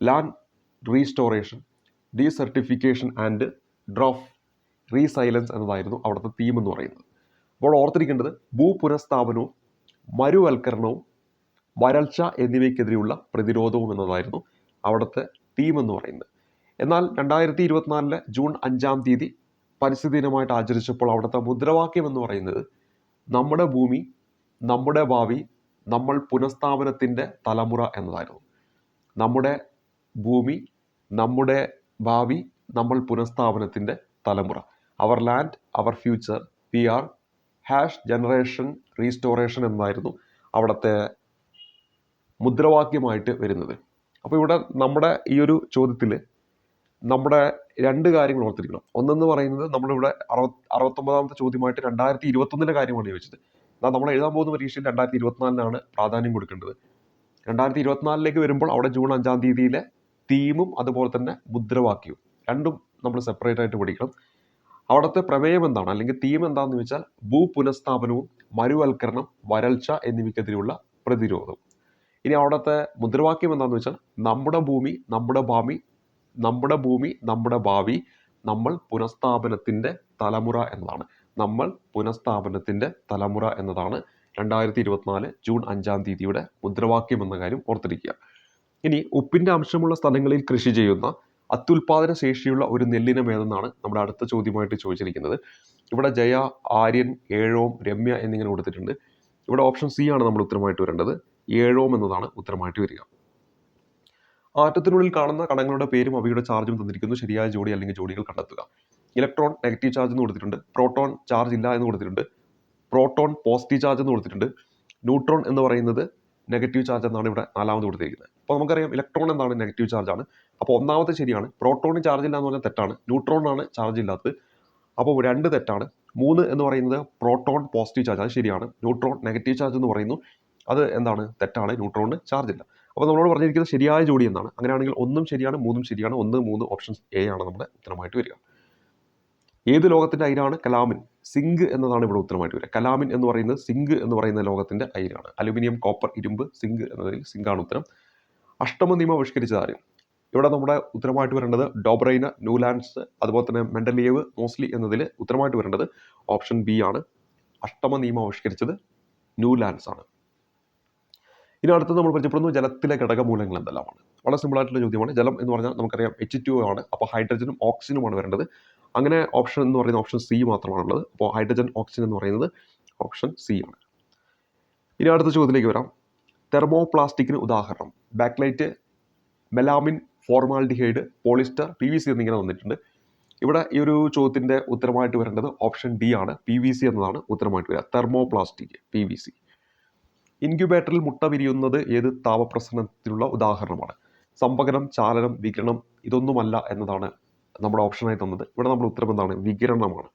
Land restoration, desertification and drought resilience എന്നതായിരുന്നു അവിടുത്തെ തീം എന്ന് പറയുന്നത്. അപ്പോൾ ഓർത്തിരിക്കേണ്ടത് ഭൂപുനഃസ്ഥാപനവും മരുവൽക്കരണവും വരൾച്ച എന്നിവയ്ക്കെതിരെയുള്ള പ്രതിരോധവും എന്നതായിരുന്നു അവിടുത്തെ തീം എന്ന് പറയുന്നത്. എന്നാൽ 2024 ജൂൺ 5 പരിസ്ഥിതി ദിനമായിട്ട് ആചരിച്ചപ്പോൾ അവിടുത്തെ മുദ്രാവാക്യം എന്ന് പറയുന്നത് നമ്മുടെ ഭൂമി നമ്മുടെ ഭാവി നമ്മൾ പുനഃസ്ഥാപനത്തിൻ്റെ തലമുറ എന്നതായിരുന്നു. നമ്മുടെ ഭൂമി നമ്മുടെ ഭാവി നമ്മൾ പുനഃസ്ഥാപനത്തിൻ്റെ തലമുറ. Our land our future we are #generation restoration എന്നായിരുന്നു അവിടുത്തെ മുദ്രാവാക്യമായിട്ട് വരുന്നത്. അപ്പോൾ ഇവിടെ നമ്മുടെ ഈ ഒരു ചോദ്യത്തിൽ നമ്മുടെ രണ്ട് കാര്യങ്ങൾ ഓർത്തിരിക്കണം. ഒന്നെന്ന് പറയുന്നത് നമ്മളിവിടെ 69ാമത്തെ ചോദ്യമായിട്ട് 2021 കാര്യമാണ് ചോദിച്ചത്. എന്നാൽ നമ്മൾ എഴുതാൻ പോകുന്ന പരീക്ഷയിൽ 2024 പ്രാധാന്യം കൊടുക്കേണ്ടത്. 2024 വരുമ്പോൾ അവിടെ ജൂൺ 5 തീമും അതുപോലെ തന്നെ മുദ്രാവാക്യവും രണ്ടും നമ്മൾ സെപ്പറേറ്റ് ആയിട്ട് പഠിക്കണം. അവിടുത്തെ പ്രമേയം എന്താണ് അല്ലെങ്കിൽ തീം എന്താണെന്ന് വെച്ചാൽ ഭൂപുനഃസ്ഥാപനവും മരുവൽക്കരണം വരൾച്ച എന്നിവയ്ക്കെതിരെയുള്ള പ്രതിരോധവും. ഇനി അവിടുത്തെ മുദ്രാവാക്യം എന്താണെന്ന് വെച്ചാൽ നമ്മുടെ ഭൂമി നമ്മുടെ ഭാവി നമ്മൾ പുനഃസ്ഥാപനത്തിൻ്റെ തലമുറ എന്നതാണ്. നമ്മൾ പുനഃസ്ഥാപനത്തിൻ്റെ തലമുറ എന്നതാണ് 2024 ജൂൺ 5 മുദ്രാവാക്യം എന്ന കാര്യം ഓർത്തിരിക്കുക. ഇനി ഉപ്പിൻ്റെ അംശമുള്ള സ്ഥലങ്ങളിൽ കൃഷി ചെയ്യുന്ന അത്യുൽപാദന ശേഷിയുള്ള ഒരു നെല്ലിനം ഏതെന്നാണ് നമ്മുടെ അടുത്ത ചോദ്യമായിട്ട് ചോദിച്ചിരിക്കുന്നത്. ഇവിടെ ജയ, ആര്യൻ, ഏഴോം, രമ്യ എന്നിങ്ങനെ കൊടുത്തിട്ടുണ്ട്. ഇവിടെ ഓപ്ഷൻ സി ആണ് നമ്മൾ ഉത്തരമായിട്ട് വരേണ്ടത്. ഏഴോം എന്നതാണ് ഉത്തരമായിട്ട് വരിക. ആറ്റത്തിനുള്ളിൽ കാണുന്ന കണങ്ങളുടെ പേരും അവയുടെ ചാർജും തന്നിരിക്കുന്നു. ശരിയായ ജോഡി അല്ലെങ്കിൽ ജോഡികൾ കണ്ടെത്തുക. ഇലക്ട്രോൺ നെഗറ്റീവ് ചാർജ് എന്ന് കൊടുത്തിട്ടുണ്ട്. പ്രോട്ടോൺ ചാർജ് ഇല്ല എന്ന് കൊടുത്തിട്ടുണ്ട്. പ്രോട്ടോൺ പോസിറ്റീവ് ചാർജ് എന്ന് കൊടുത്തിട്ടുണ്ട്. ന്യൂട്രോൺ എന്ന് പറയുന്നത് നെഗറ്റീവ് ചാർജ് എന്നാണ് ഇവിടെ 4ാമത് കൊടുത്തിരിക്കുന്നത്. അപ്പോൾ നമുക്കറിയാം ഇലക്ട്രോൺ എന്താണ് നെഗറ്റീവ് ചാർജ് ആണ്. അപ്പോൾ 1ാമത്തെ ശരിയാണ്. പ്രോട്ടോണിന് ചാർജ് ഇല്ല എന്ന് പറഞ്ഞാൽ തെറ്റാണ്. ന്യൂട്രോണാണ് ചാർജ് ഇല്ലാത്തത്. അപ്പോൾ 2 തെറ്റാണ്. 3 എന്ന് പറയുന്നത് പ്രോട്ടോൺ പോസിറ്റീവ് ചാർജ്, അത് ശരിയാണ്. ന്യൂട്രോൺ നെഗറ്റീവ് ചാർജ് എന്ന് പറയുന്നു, അത് എന്താണ് തെറ്റാണ്. ന്യൂട്രോണിന് ചാർജ് ഇല്ല. അപ്പോൾ നമ്മളോട് പറഞ്ഞിരിക്കുന്നത് ശരിയായ ജോഡി എന്നാണ്. അങ്ങനെയാണെങ്കിൽ 1 ശരിയാണ് 3 ശരിയാണ്. 1, 3 ഓപ്ഷൻ എ ആണ് നമ്മുടെ ഉത്തരമായിട്ട് വരിക. ഏത് ലോകത്തിൻ്റെ അയിരാണ് കലാമിൻ? സിങ്ക് എന്നതാണ് ഇവിടെ ഉത്തരമായിട്ട് വരിക. കലാമിൻ എന്ന് പറയുന്നത് സിങ്ക് എന്ന് പറയുന്ന ലോകത്തിൻ്റെ അയിരാണ്. അലുമിനിയം, കോപ്പർ, ഇരുമ്പ്, സിങ്ക് എന്നതിൽ സിങ്കാണ് ഉത്തരം. അഷ്ടമ നിയമം ആവിഷ്കരിച്ചത് ആര്? ഇവിടെ നമ്മുടെ ഉത്തരമായിട്ട് വരേണ്ടത് ഡോബ്രൈന, ന്യൂലാൻഡ്സ്, അതുപോലെ തന്നെ മെൻഡലിയേവ്, മോസ്ലി എന്നതിൽ ഉത്തരമായിട്ട് വരേണ്ടത് ഓപ്ഷൻ ബി ആണ്. അഷ്ടമ നിയമം ആവിഷ്കരിച്ചത് ന്യൂലാൻഡ്സ് ആണ്. ഇനി അടുത്ത് നമ്മൾ പരിചയപ്പെടുന്നു ജലത്തിലെ ഘടകമൂലങ്ങൾ എന്തെല്ലാമാണ്. വളരെ സിമ്പിൾ ആയിട്ടുള്ള ചോദ്യമാണ്. ജലം എന്ന് പറഞ്ഞാൽ നമുക്കറിയാം H2O ആണ്. അപ്പോൾ ഹൈഡ്രജനും ഓക്സിജനുമാണ് വരേണ്ടത്. അങ്ങനെ ഓപ്ഷൻ എന്ന് പറയുന്നത് ഓപ്ഷൻ സി മാത്രമാണുള്ളത്. അപ്പോൾ ഹൈഡ്രജൻ ഓക്സിജൻ എന്ന് പറയുന്നത് ഓപ്ഷൻ സി ആണ്. ഇനി അടുത്ത ചോദ്യത്തിലേക്ക് വരാം. തെർമോപ്ലാസ്റ്റിക്കിന് ഉദാഹരണം backlight, melamine, formaldehyde, polyester, PVC എന്നിങ്ങനെ വന്നിട്ടുണ്ട്. ഇവിടെ ഈ ഒരു ചോദ്യത്തിൻ്റെ ഉത്തരമായിട്ട് വരേണ്ടത് ഓപ്ഷൻ ഡി ആണ്. PVC എന്നതാണ് ഉത്തരമായിട്ട് വരിക. Thermoplastic PVC. ഇൻക്യുബേറ്ററിൽ മുട്ട വിരിയുന്നത് ഏത് താപപ്രസരണത്തിനുള്ള ഉദാഹരണമാണ്? സംഭരണം, ചാലനം, വികിരണം ഇതൊന്നുമല്ല എന്നതാണ് നമ്മുടെ ഓപ്ഷനായി തന്നത്. ഇവിടെ നമ്മുടെ ഉത്തരം എന്താണ്? വികിരണമാണ്.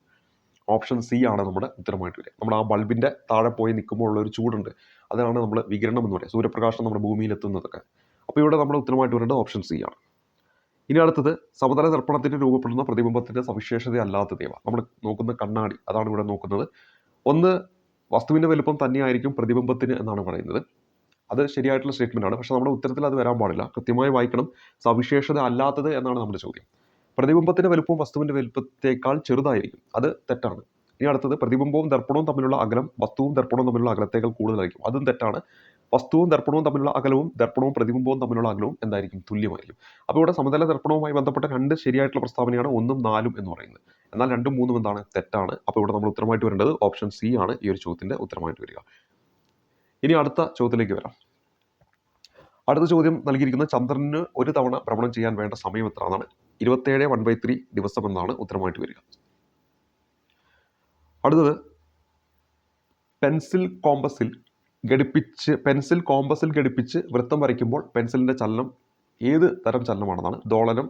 ഓപ്ഷൻ സി ആണ് നമ്മുടെ ഉത്തരമായിട്ട് വരിക. നമ്മൾ ആ ബൾബിൻ്റെ താഴെ പോയി നിൽക്കുമ്പോൾ ഉള്ള ഒരു ചൂടുണ്ട്, അതാണ് നമ്മൾ വികിരണം എന്ന് പറയുക. സൂര്യപ്രകാശം നമ്മുടെ ഭൂമിയിൽ എത്തുന്നതൊക്കെ. അപ്പോൾ ഇവിടെ നമ്മുടെ ഉത്തരമായിട്ട് വരേണ്ടത് ഓപ്ഷൻ സി ആണ്. ഇനി അടുത്തത് സമതല ദർപ്പണത്തിന് രൂപപ്പെടുന്ന പ്രതിബിംബത്തിൻ്റെ സവിശേഷത അല്ലാത്തതേവ. നമ്മൾ നോക്കുന്ന കണ്ണാടി, അതാണ് ഇവിടെ നോക്കുന്നത്. ഒന്ന്, വസ്തുവിൻ്റെ വലുപ്പം തന്നെയായിരിക്കും പ്രതിബിംബത്തിന് എന്നാണ് പറയുന്നത്. അത് ശരിയായിട്ടുള്ള സ്റ്റേറ്റ്മെൻ്റ് ആണ്. പക്ഷേ നമ്മുടെ ഉത്തരത്തിൽ അത് വരാൻ പാടില്ല. കൃത്യമായി വായിക്കണം. സവിശേഷത അല്ലാത്തത് എന്നാണ് നമ്മുടെ ചോദ്യം. പ്രതിബിംബത്തിൻ്റെ വലുപ്പവും വസ്തുവിൻ്റെ വലുപ്പത്തേക്കാൾ ചെറുതായിരിക്കും, അത് തെറ്റാണ്. ഇനി അടുത്തത് പ്രതിബിംബവും ദർപ്പണവും തമ്മിലുള്ള അകലം വസ്തുവും ദർപ്പണവും തമ്മിലുള്ള അകലത്തേക്കാൾ കൂടുതലായിരിക്കും, അതും തെറ്റാണ്. വസ്തുവും ദർപ്പണവും തമ്മിലുള്ള അകലവും ദർപ്പണവും പ്രതിബിംബവും തമ്മിലുള്ള അകലവും എന്തായിരിക്കും? തുല്യമായിരിക്കും. അപ്പോൾ ഇവിടെ സമതല ദർപ്പണവുമായി ബന്ധപ്പെട്ട 2 ശരിയായിട്ടുള്ള പ്രസ്താവനയാണ് 1ഉം 4ഉം എന്ന് പറയുന്നത്. എന്നാൽ 2ഉം 3ഉം എന്താണ്? തെറ്റാണ്. അപ്പോൾ ഇവിടെ നമ്മൾ ഉത്തരമായിട്ട് വരേണ്ടത് ഓപ്ഷൻ സി ആണ് ഈ ഒരു ചോദ്യത്തിൻ്റെ ഉത്തരമായിട്ട് വരിക. ഇനി അടുത്ത ചോദ്യത്തിലേക്ക് വരാം. അടുത്ത ചോദ്യം നൽകിയിരിക്കുന്നത് ചന്ദ്രന് ഒരു തവണ ഭ്രമണം ചെയ്യാൻ വേണ്ട സമയം എത്ര എന്നാണ്. 27 ദിവസം എന്നാണ് ഉത്തരമായിട്ട് വരിക. അടുത്തത് പെൻസിൽ കോമ്പസിൽ ഘടിപ്പിച്ച് വൃത്തം വരയ്ക്കുമ്പോൾ പെൻസിലിൻ്റെ ചലനം ഏത് തരം ചലനമാണെന്നാണ്. ദോളനം,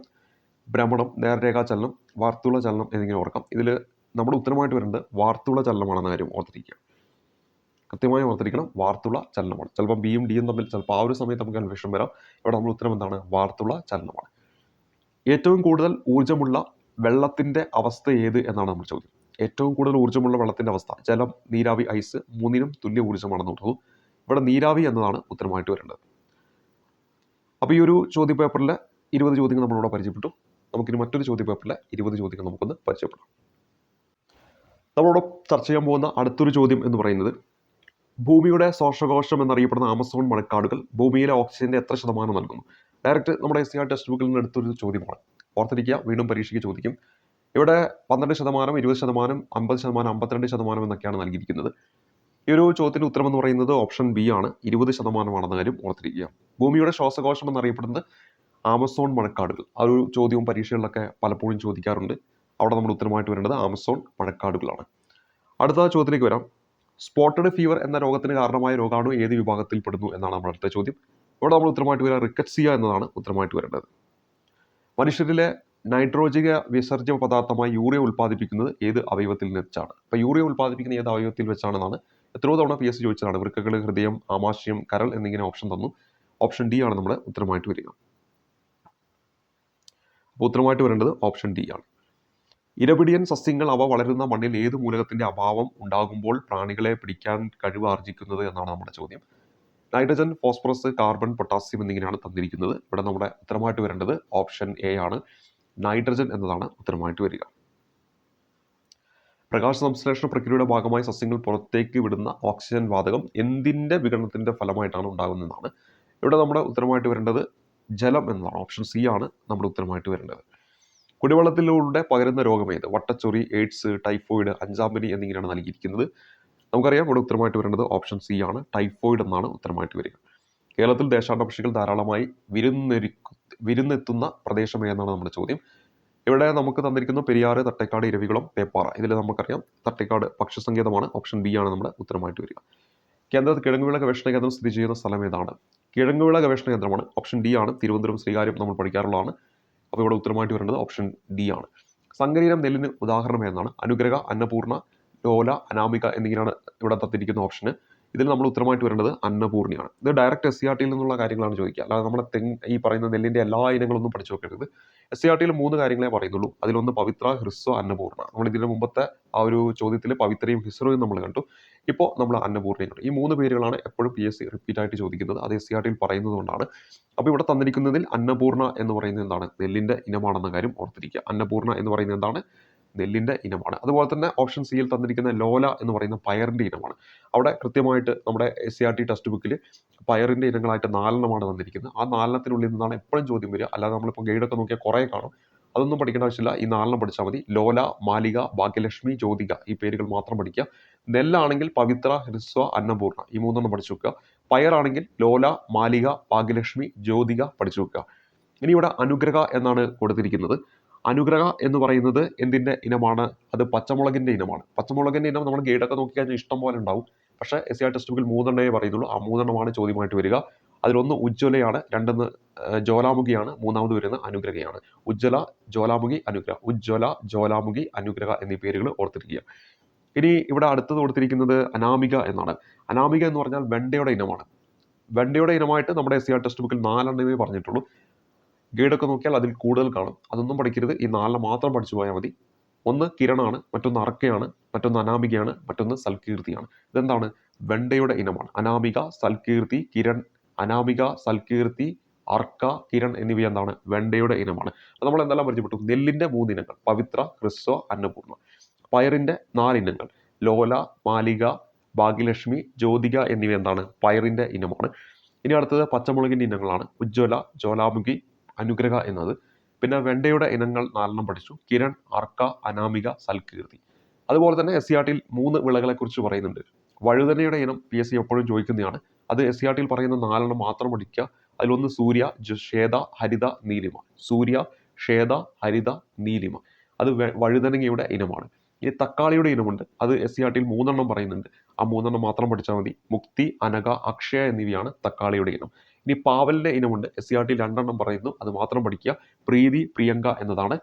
ഭ്രമണം, നേർരേഖാ ചലനം, വാർത്തുള ചലനം എന്നിങ്ങനെ ഓർക്കാം. ഇതിൽ നമ്മുടെ ഉത്തരമായിട്ട് വരേണ്ടത് വാർത്തുള ചലനമാണെന്ന കാര്യം ഓർത്തിരിക്കുക. കൃത്യമായി ഓർത്തിരിക്കണം, വാർത്തുള ചലനമാണ്. ചിലപ്പോൾ ബിയും ഡിയും തമ്മിൽ ചിലപ്പോൾ ആ ഒരു സമയത്ത് നമുക്ക് കൺഫ്യൂഷൻ വരാം. ഇവിടെ നമ്മൾ ഉത്തരം എന്താണ്? വാർത്തുള ചലനമാണ്. ഏറ്റവും കൂടുതൽ ഊർജ്ജമുള്ള വെള്ളത്തിൻ്റെ അവസ്ഥ ഏത് എന്നാണ് നമ്മുടെ ചോദ്യം. ഏറ്റവും കൂടുതൽ ഊർജ്ജമുള്ള വെള്ളത്തിൻ്റെ അവസ്ഥ ജലം, നീരാവി, ഐസ്, 3നും തുല്യ ഊർജ്ജമാണെന്ന് തോന്നുന്നു. ഇവിടെ നീരാവി എന്നതാണ് ഉത്തരമായിട്ട് വരേണ്ടത്. അപ്പോൾ ഈ ഒരു ചോദ്യ പേപ്പറിലെ 20 ചോദ്യങ്ങൾ നമ്മളിവിടെ പരിചയപ്പെട്ടു. നമുക്കിനി മറ്റൊരു ചോദ്യ പേപ്പറിലെ 20 ചോദ്യങ്ങൾ നമുക്കൊന്ന് പരിചയപ്പെടാം. നമ്മളോട് ചർച്ച ചെയ്യാൻ പോകുന്ന അടുത്തൊരു ചോദ്യം എന്ന് പറയുന്നത് ഭൂമിയുടെ ശ്വാസകോശം എന്നറിയപ്പെടുന്ന ആമസോൺ മഴക്കാടുകൾ ഭൂമിയിലെ ഓക്സിജന്റെ എത്ര ശതമാനം നൽകുന്നു? ഡയറക്റ്റ് നമ്മുടെ SCR ടെക്സ്റ്റ് ബുക്കിൽ നിന്ന് എടുത്തൊരു ചോദ്യമാണ്. ഓർത്തിരിക്കുക, വീണ്ടും പരീക്ഷയ്ക്ക് ചോദിക്കും. ഇവിടെ 12%, 20%, 50%, 52% എന്നൊക്കെയാണ് നൽകിയിരിക്കുന്നത്. ഈ ഒരു ചോദ്യത്തിന്റെ ഉത്തരം എന്ന് പറയുന്നത് ഓപ്ഷൻ ബി ആണ്, 20% കാര്യം ഓർത്തിരിക്കുക. ഭൂമിയുടെ ശ്വാസകോശം എന്നറിയപ്പെടുന്നത് ആമസോൺ മഴക്കാടുകൾ. ആ ഒരു ചോദ്യവും പരീക്ഷകളിലൊക്കെ പലപ്പോഴും ചോദിക്കാറുണ്ട്. അവിടെ നമ്മൾ ഉത്തരമായിട്ട് വരേണ്ടത് ആമസോൺ മഴക്കാടുകളാണ്. അടുത്ത ചോദ്യത്തിലേക്ക് വരാം. സ്പോട്ടഡ് ഫീവർ എന്ന രോഗത്തിന് കാരണമായ രോഗാണു ഏത് വിഭാഗത്തിൽ പെടുന്നു എന്നാണ് നമ്മുടെ അടുത്ത ചോദ്യം. ഇവിടെ നമ്മൾ ഉത്തരമായിട്ട് വരിക റിക്കറ്റ്സിയ എന്നതാണ് ഉത്തരമായിട്ട് വരേണ്ടത്. മനുഷ്യരിലെ നൈട്രോജിക വിസർജ്യ പദാർത്ഥമായി യൂറിയ ഉൽപ്പാദിപ്പിക്കുന്നത് ഏത് അവയവത്തിൽ വെച്ചാണ്? അപ്പോൾ യൂറിയ ഉൽപ്പാദിപ്പിക്കുന്ന ഏത് അവയവത്തിൽ വെച്ചാണെന്നാണ് എത്രയോ തവണ PSC ചോദിച്ചതാണ്. വൃക്കകൾ, ഹൃദയം, ആമാശയം, കരൾ എന്നിങ്ങനെ ഓപ്ഷൻ തന്നു. ഓപ്ഷൻ ഡി ആണ് നമ്മുടെ ഉത്തരമായിട്ട് വരിക. അപ്പോൾ ഉത്തരമായിട്ട് വരേണ്ടത് ഓപ്ഷൻ ഡി ആണ്. ഇരപിടിയൻ സസ്യങ്ങൾ അവ വളരുന്ന മണ്ണിൽ ഏത് മൂലകത്തിന്റെ അഭാവം ഉണ്ടാകുമ്പോൾ പ്രാണികളെ പിടിക്കാൻ കഴിവ് ആർജിക്കുന്നത് എന്നാണ് നമ്മുടെ ചോദ്യം. നൈട്രജൻ, ഫോസ്ഫറസ്, കാർബൺ, പൊട്ടാസ്യം എന്നിങ്ങനെയാണ് തന്നിരിക്കുന്നത്. ഇവിടെ നമ്മുടെ ഉത്തരമായിട്ട് വരേണ്ടത് ഓപ്ഷൻ എ ആണ്, നൈട്രജൻ എന്നതാണ് ഉത്തരമായിട്ട് വരിക. പ്രകാശ സംശ്ലേഷണ പ്രക്രിയയുടെ ഭാഗമായി സസ്യങ്ങൾ പുറത്തേക്ക് വിടുന്ന ഓക്സിജൻ വാതകം എന്തിന്റെ വിഘടനത്തിന്റെ ഫലമായിട്ടാണ് ഉണ്ടാകുന്നതെന്നാണ്. ഇവിടെ നമ്മുടെ ഉത്തരമായിട്ട് വരേണ്ടത് ജലം എന്നതാണ്. ഓപ്ഷൻ സി ആണ് നമ്മുടെ ഉത്തരമായിട്ട് വരേണ്ടത്. കുടിവെള്ളത്തിലൂടെ പകരുന്ന രോഗമേത്? വട്ടച്ചൊറി, എയ്ഡ്സ്, ടൈഫോയിഡ്, അഞ്ചാമ്പനി എന്നിങ്ങനെയാണ് നൽകിയിരിക്കുന്നത്. നമുക്കറിയാം ഇവിടെ ഉത്തരമായിട്ട് വരേണ്ടത് ഓപ്ഷൻ സി ആണ്, ടൈഫോയിഡ് എന്നാണ് ഉത്തരമായിട്ട് വരിക. കേരളത്തിൽ ദേശാടന പക്ഷികൾ ധാരാളമായി വിരുന്നെത്തുന്ന പ്രദേശം ഏതെന്നാണ് നമ്മുടെ ചോദ്യം. ഇവിടെ നമുക്ക് തന്നിരിക്കുന്ന പെരിയാറ്, തട്ടേക്കാട്, ഇരവികുളം, പേപ്പാറ. ഇതിൽ നമുക്കറിയാം തട്ടേക്കാട് പക്ഷി സങ്കേതമാണ്. ഓപ്ഷൻ ബി ആണ് നമ്മുടെ ഉത്തരമായിട്ട് വരിക. കേന്ദ്ര കിഴങ്ങുവിള ഗവേഷണ കേന്ദ്രം സ്ഥിതി ചെയ്യുന്ന സ്ഥലം ഏതാണ്? കിഴങ്ങുവിള ഗവേഷണ കേന്ദ്രമാണ്. ഓപ്ഷൻ ഡി ആണ്, തിരുവനന്തപുരം, ശ്രീകാര്യം നമ്മൾ പഠിക്കാറുള്ളതാണ്. അപ്പോൾ ഇവിടെ ഉത്തരമായിട്ട് വരേണ്ടത് ഓപ്ഷൻ ഡി ആണ്. സങ്കരീനം നെല്ലിന് ഉദാഹരണം എന്നാണ്? അനുഗ്രഹ, അന്നപൂർണ, ലോല, അനാമിക എന്നിങ്ങനെയാണ് ഇവിടെ തന്നിരിക്കുന്ന ഓപ്ഷന്. ഇതിൽ നമ്മൾ ഉത്തരമായിട്ട് വരേണ്ടത് അന്നപൂർണിയാണ്. ഇത് ഡയറക്റ്റ് SCRT നിന്നുള്ള കാര്യങ്ങളാണ് ചോദിക്കുക, അല്ലാതെ നമ്മുടെ ഈ പറയുന്ന നെല്ലിന്റെ എല്ലാ ഇനങ്ങളൊന്നും പഠിച്ചു നോക്കരുത്. SCRT 3 കാര്യങ്ങളെ പറയുന്നുള്ളൂ. അതിലൊന്ന് പവിത്ര, ഹ്രസ്വ, അന്നപൂർണ. നമ്മൾ ഇതിന് മുമ്പത്തെ ആ ഒരു ചോദ്യത്തിൽ പവിത്രയും ഹിസ്രയും നമ്മൾ കണ്ടു. ഇപ്പോൾ നമ്മൾ അന്നപൂർണയും കണ്ടു. ഈ 3 പേരുകളാണ് എപ്പോഴും PSC റിപ്പീറ്റ് ആയിട്ട് ചോദിക്കുന്നത്. അത് SCRT പറയുന്നത് കൊണ്ടാണ്. അപ്പോൾ ഇവിടെ തന്നിരിക്കുന്നതിൽ അന്നപൂർണ എന്ന് പറയുന്നത് എന്താണ്? നെല്ലിന്റെ ഇനമാണെന്ന കാര്യം ഓർത്തിരിക്കുക. അന്നപൂർണ എന്ന് പറയുന്നത് എന്താണ്? നെല്ലിന്റെ ഇനമാണ്. അതുപോലെ തന്നെ ഓപ്ഷൻ സിയിൽ തന്നിരിക്കുന്ന ലോല എന്ന് പറയുന്ന പയറിന്റെ ഇനമാണ്. അവിടെ കൃത്യമായിട്ട് നമ്മുടെ SCRT ടെക്സ്റ്റ് ബുക്കിൽ പയറിന്റെ ഇനങ്ങളായിട്ട് 4 തന്നിരിക്കുന്നത്. ആ 4 നിന്നാണ് എപ്പോഴും ചോദ്യം വരിക. അല്ലാതെ നമ്മളിപ്പോൾ ഗൈഡൊക്കെ നോക്കിയാൽ കുറേ കാണും. അതൊന്നും പഠിക്കേണ്ട ആവശ്യമില്ല. ഈ 4 പഠിച്ചാൽ മതി. ലോല, മാലിക, ഭാഗ്യലക്ഷ്മി, ജ്യോതിക ഈ പേരുകൾ മാത്രം പഠിക്കുക. നെല്ലാണെങ്കിൽ പവിത്ര, ഹ്രസ്വ, അന്നപൂർണ ഈ 3 പഠിച്ചു വെക്കുക. പയറാണെങ്കിൽ ലോല, മാലിക, ഭാഗ്യലക്ഷ്മി, ജ്യോതിക പഠിച്ചു വെക്കുക. ഇനി ഇവിടെ അനുഗ്രഹ എന്നാണ് കൊടുത്തിരിക്കുന്നത്. അനുഗ്രഹ എന്ന് പറയുന്നത് എന്തിന്റെ ഇനമാണ്? അത് പച്ചമുളകിന്റെ ഇനമാണ്. പച്ചമുളകിന്റെ ഇനം നമ്മൾ ഗൈഡൊക്കെ നോക്കിക്കഴിഞ്ഞാൽ ഇഷ്ടം പോലെ ഉണ്ടാവും. പക്ഷേ SCR ടെക്സ്റ്റ് ബുക്കിൽ 3 പറയുന്നുള്ളൂ. ആ 3 ചോദ്യമായിട്ട് വരിക. അതിലൊന്ന് ഉജ്ജ്വലയാണ്, രണ്ടെന്ന് ജ്വാലാമുഖിയാണ്, മൂന്നാമത് വരുന്നത് അനുഗ്രഹയാണ്. ഉജ്ജ്വല, ജ്വാലാമുഖി, അനുഗ്രഹ. ഉജ്ജ്വല, ജ്വാലാമുഖി, അനുഗ്രഹ എന്നീ പേരുകൾ ഓർത്തിരിക്കുക. ഇനി ഇവിടെ അടുത്തത് കൊടുത്തിരിക്കുന്നത് അനാമിക എന്നാണ്. അനാമിക എന്ന് പറഞ്ഞാൽ വെണ്ടയുടെ ഇനമാണ്. വെണ്ടയുടെ ഇനമായിട്ട് നമ്മുടെ SCR ടെക്സ്റ്റ് ബുക്കിൽ 4 പറഞ്ഞിട്ടുള്ളൂ. ഗൈഡൊക്കെ നോക്കിയാൽ അതിൽ കൂടുതൽ കാണും. അതൊന്നും പഠിക്കരുത്. ഈ 4 മാത്രം പഠിച്ചു പോയാൽ മതി. ഒന്ന് കിരണാണ്, മറ്റൊന്ന് അർക്കയാണ്, മറ്റൊന്ന് അനാമികയാണ്, മറ്റൊന്ന് സൽകീർത്തിയാണ്. ഇതെന്താണ്? വെണ്ടയുടെ ഇനമാണ്. അനാമിക, സൽകീർത്തി, കിരൺ. അനാമിക, സൽകീർത്തി, അർക്ക, കിരൺ എന്നിവ എന്താണ്? വെണ്ടയുടെ ഇനമാണ്. അപ്പോൾ നമ്മൾ എന്തെല്ലാം പരിചയപ്പെട്ടു? നെല്ലിന്റെ 3 ഇനങ്ങൾ പവിത്ര, ഹ്രസ്വ, അന്നപൂർണ. പയറിന്റെ 4 ഇനങ്ങൾ ലോല, മാലിക, ഭാഗ്യലക്ഷ്മി, ജ്യോതിക എന്നിവ എന്താണ്? പയറിന്റെ ഇനമാണ്. ഇനി അടുത്തത് പച്ചമുളകിന്റെ ഇനങ്ങളാണ്. ഉജ്ജ്വല, ജ്വാലാമുഖി, അനുഗ്രഹ എന്നത്. പിന്നെ വെണ്ടയുടെ ഇനങ്ങൾ 4 പഠിച്ചു. കിരൺ, അർക്ക, അനാമിക, സൽകീർത്തി. അതുപോലെ തന്നെ SCRT 3 വിളകളെ കുറിച്ച് പറയുന്നുണ്ട്. വഴുതനയുടെ ഇനം PSC എപ്പോഴും ചോദിക്കുന്നതാണ്. അത് SCRT പറയുന്ന 4 മാത്രം പഠിക്കുക. അതിലൊന്ന് സൂര്യ, ശ്വേത, ഹരിത, നീലിമ. സൂര്യ, ശ്വേത, ഹരിത, നീലിമ. അത് വഴുതനങ്ങയുടെ ഇനമാണ്. ഇനി തക്കാളിയുടെ ഇനമുണ്ട്. അത് SCRT 3 പറയുന്നുണ്ട്. ആ 3 മാത്രം പഠിച്ചാൽ മതി. മുക്തി, അനഘ, അക്ഷയ എന്നിവയാണ് തക്കാളിയുടെ ഇനം. ഇനി പാവലിന്റെ ഇനമുണ്ട്. SCRT 2 പറയുന്നു. അത് മാത്രം പഠിക്കുക. പ്രീതി, പ്രിയങ്ക എന്നതാണ്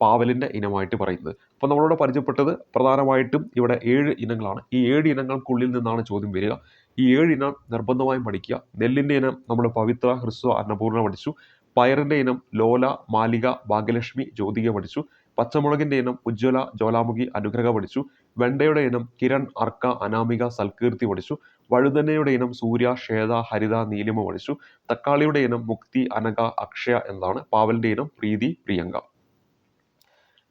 പാവലിന്റെ ഇനമായിട്ട് പറയുന്നത്. അപ്പോൾ നമ്മളോട് പരിചയപ്പെട്ടത് പ്രധാനമായിട്ടും ഇവിടെ 7 ഇനങ്ങളാണ്. ഈ 7 ഇനങ്ങൾക്കുള്ളിൽ നിന്നാണ് ചോദ്യം വരിക. ഈ 7 ഇനം നിർബന്ധമായും പഠിക്കുക. നെല്ലിന്റെ ഇനം നമ്മൾ പവിത്ര, ഹ്രസ്വ, അന്നപൂർണ പഠിച്ചു. പയറിന്റെ ഇനം ലോല, മാലിക, ഭാഗ്യലക്ഷ്മി, ജ്യോതിക പഠിച്ചു. പച്ചമുളകിന്റെ ഇനം ഉജ്ജ്വല, ജ്വാലാമുഖി, അനുഗ്രഹ പഠിച്ചു. വെണ്ടയുടെ ഇനം കിരൺ, അർക്ക, അനാമിക, സൽകീർത്തി പഠിച്ചു. വഴുതനയുടെ ഇനം സൂര്യ, ശ്വേത, ഹരിത, നീലിമ പഠിച്ചു. തക്കാളിയുടെ ഇനം മുക്തി, അനഘ, അക്ഷയ എന്നതാണ്. പാവലിന്റെ ഇനം പ്രീതി, പ്രിയങ്ക.